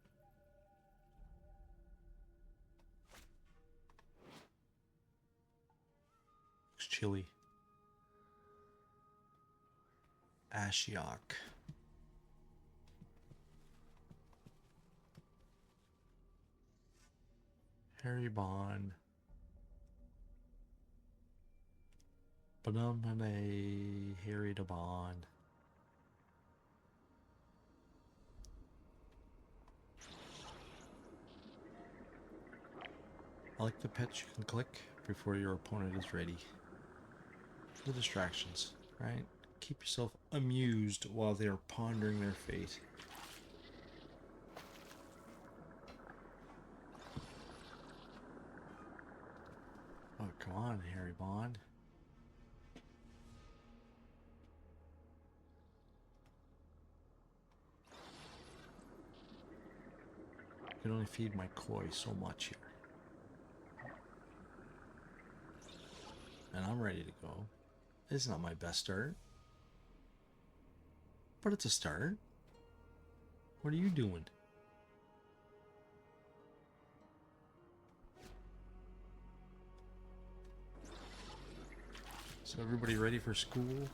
Speaker 1: Looks chilly. Ashiok. Harry Bond. Banamane Harry de Bond. I like the pets you can click before your opponent is ready. The distractions, right? Keep yourself amused while they are pondering their fate. Oh, come on, Harry Bond. I can only feed my koi so much here. And I'm ready to go. It's not my best start, but it's a start. What are you doing? So everybody ready for school?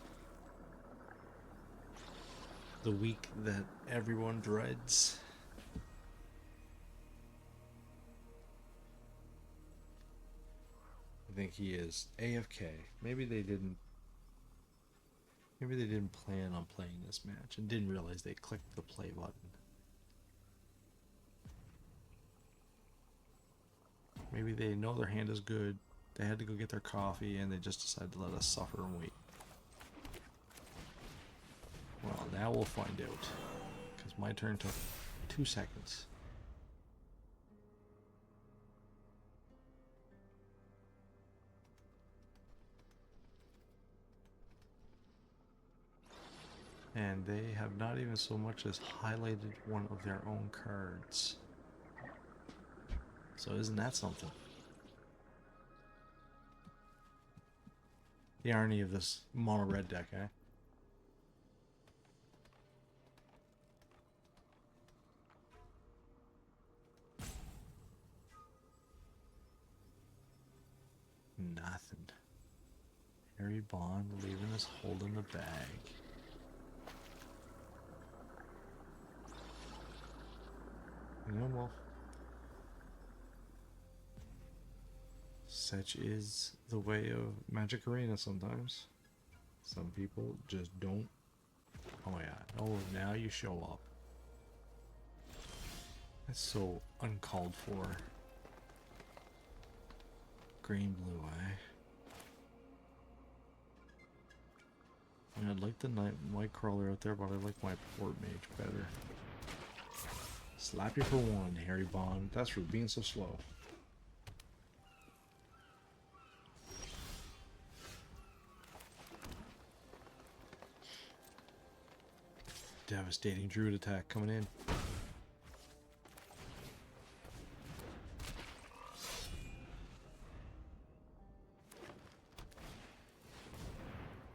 Speaker 1: The week that everyone dreads. I think he is AFK. Maybe they didn't plan on playing this match and didn't realize they clicked the play button. Maybe they know their hand is good. They had to go get their coffee and they just decided to let us suffer and wait. Well, now we'll find out. Because my turn took 2 seconds. And they have not even so much as highlighted one of their own cards. So isn't that something? The irony of this mono red deck, eh? Nothing. Harry Bond leaving us holding the bag. Yeah, well. Such is the way of Magic Arena sometimes. Some people just don't. Oh yeah. Oh, now you show up. That's so uncalled for. Green, blue, eh? I mean, I'd like the Night Crawler out there, but I like my Port Mage better. Slap you for one, Harry Bond. That's for being so slow. Devastating Druid attack coming in.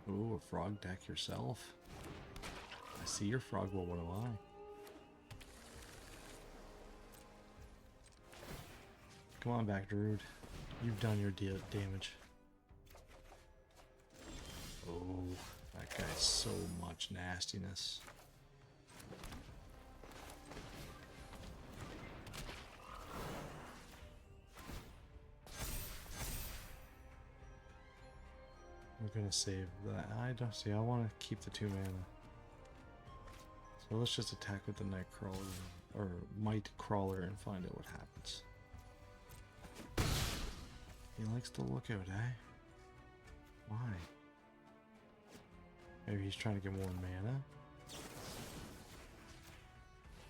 Speaker 1: Ooh, a frog deck yourself. I see your frog, well, what am I? Come on back, Druid. You've done your damage. Oh, that guy's so much nastiness. We're gonna save that. I don't see. I want to keep the 2 mana. So let's just attack with the Night Crawler or Might Crawler and find out what happens. He likes to look out, eh? Why? Maybe he's trying to get more mana.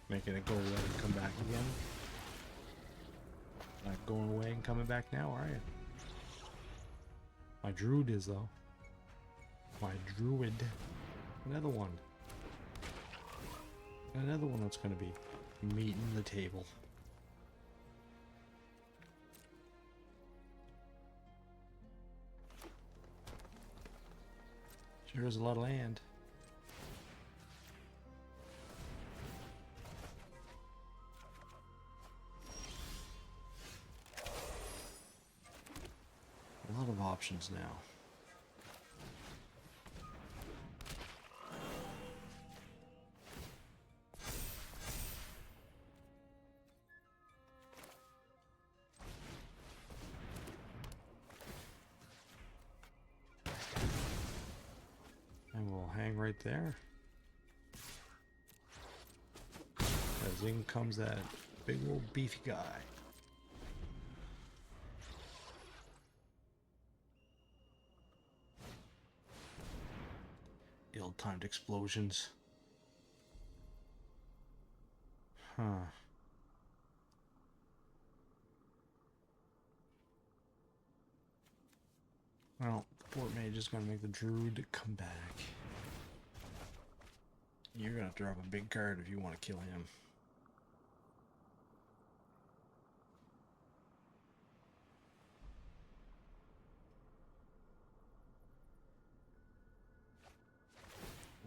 Speaker 1: Making it go away and come back again. Not going away and coming back now, are you? My Druid is, though. My Druid. Another one. Another one that's going to be meeting the table. Sure is a lot of land. A lot of options now. And we'll hang right there. As in comes that big old beefy guy. Ill-timed explosions. Huh. Well, the Port Mage is going to make the Druid come back. You're going to have to drop a big card if you want to kill him.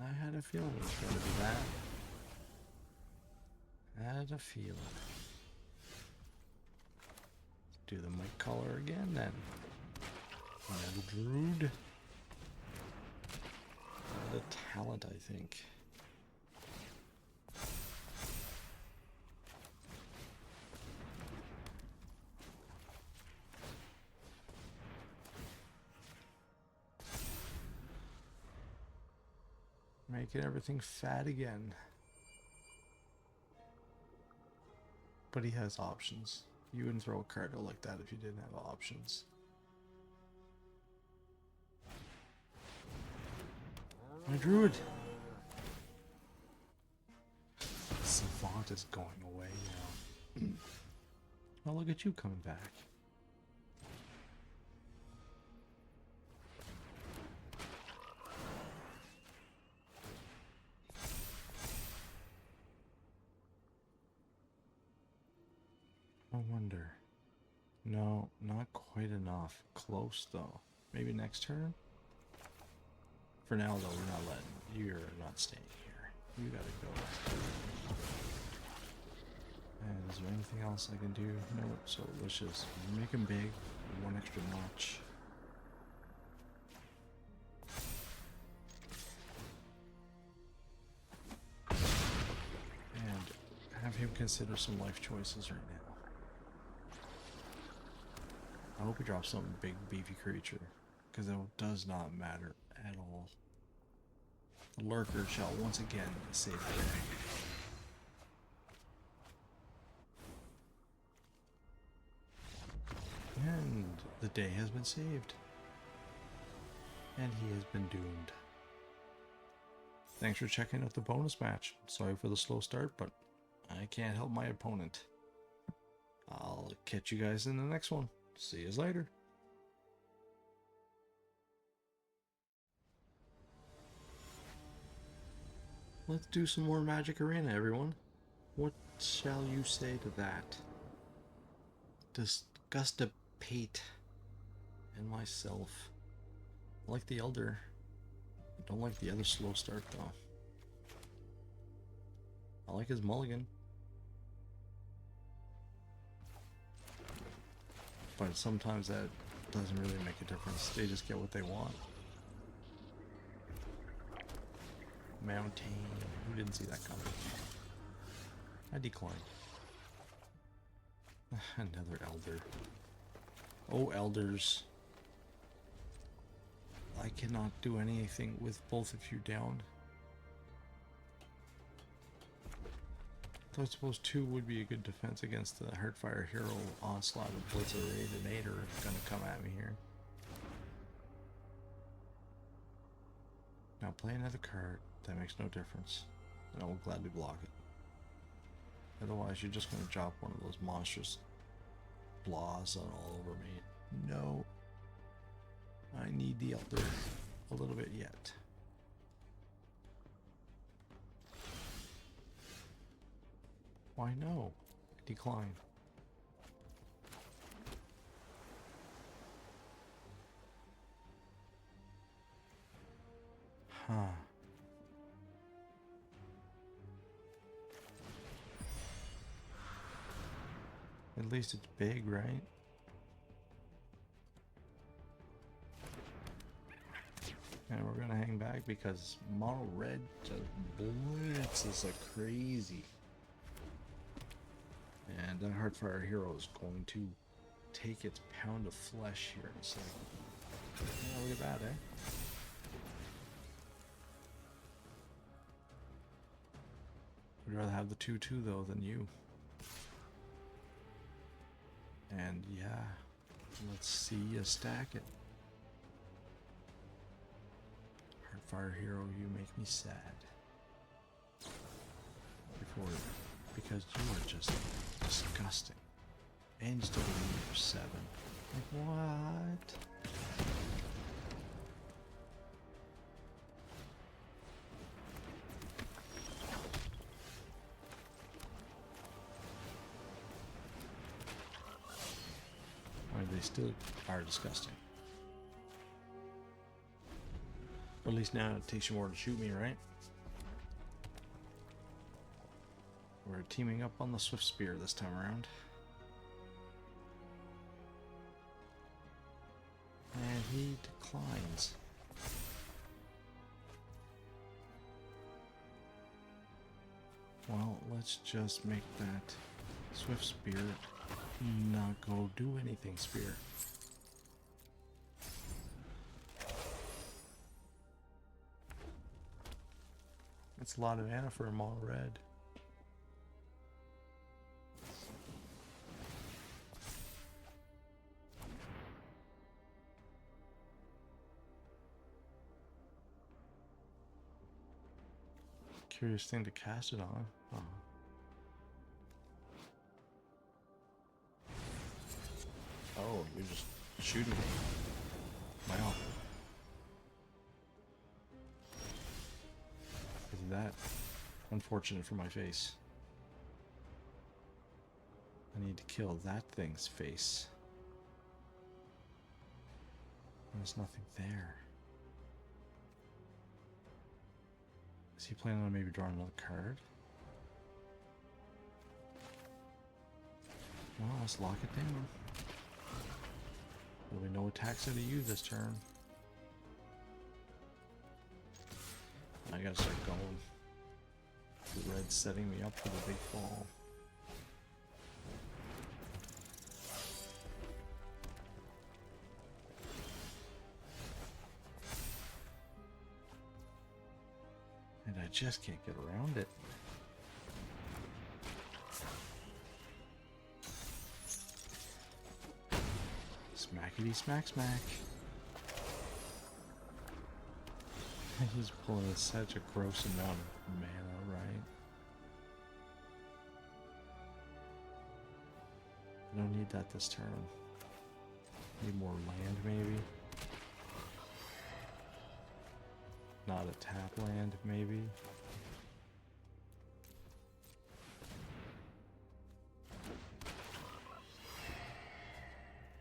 Speaker 1: I had a feeling it was going to be that. I had a feeling. Do the Might Color again then. Another Druid. The talent, I think. Making everything fat again. But he has options. You wouldn't throw a card out like that if you didn't have options. My Druid! Savant is going away now. Oh, look at you coming back. I wonder. No, not quite enough. Close though. Maybe next turn? For now, though, we're not letting. You're not staying here. You gotta go. And is there anything else I can do? No. So let's just make him big. One extra notch. And have him consider some life choices right now. I hope he drops some big beefy creature, because it does not matter at all. The lurker shall once again save the day. And the day has been saved. And he has been doomed. Thanks for checking out the bonus match. Sorry for the slow start, but I can't help my opponent. I'll catch you guys in the next one. See you later. Let's do some more Magic Arena, everyone. What shall you say to that? Disgusticate and myself. I like the Elder. I don't like the other slow start though. I like his mulligan. But sometimes that doesn't really make a difference. They just get what they want. Mountain. Who didn't see that coming? I decline. Another Elder. Oh, Elders. I cannot do anything with both of you down. I suppose 2 would be a good defense against the Heartfire Hero onslaught of Blitzer 8 and 8 are gonna come at me here. Now play another card. That makes no difference. And I will gladly block it. Otherwise, you're just gonna drop one of those monstrous blahs on all over me. No. I need the Elder a little bit yet. Why no? Decline. Huh. At least it's big, right? And we're gonna hang back because mono red just blitzes like crazy. And that Heartfire Hero is going to take its pound of flesh here in a second. Yeah, look at that, eh? I'd rather have the 2/2 though than you. And yeah, let's see you stack it. Heartfire Hero, you make me sad. Because you are just disgusting. And you still believe for 7. Like, what? Or they still are disgusting. Or at least now it takes you more to shoot me, right? We're teaming up on the Swift Spear this time around. And he declines. Well, let's just make that Swift Spear not go do anything, Spear. That's a lot of mana for a mono red. Curious thing to cast it on. Oh. Oh, you're just shooting me. Wow. Is that unfortunate for my face? I need to kill that thing's face. There's nothing there. he planning on maybe drawing another card? Well, let's lock it down. There'll be no attacks into you this turn. I gotta start going. The red's setting me up for the big fall. And I just can't get around it. Smackety smack smack. He's pulling such a gross amount of mana, right? I don't need that this turn. Need more land, maybe? Not a tap land, maybe?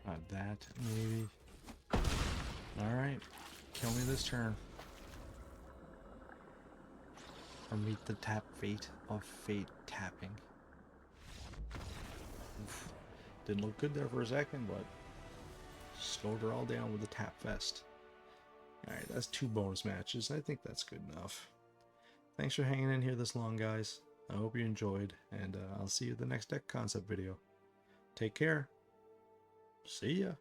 Speaker 1: Not that, maybe? Alright, kill me this turn. Or meet the tap fate of fate tapping. Oof. Didn't look good there for a second, but slowed her all down with the tap fest. Alright, that's 2 bonus matches. I think that's good enough. Thanks for hanging in here this long, guys. I hope you enjoyed, and I'll see you at the next deck concept video. Take care. See ya.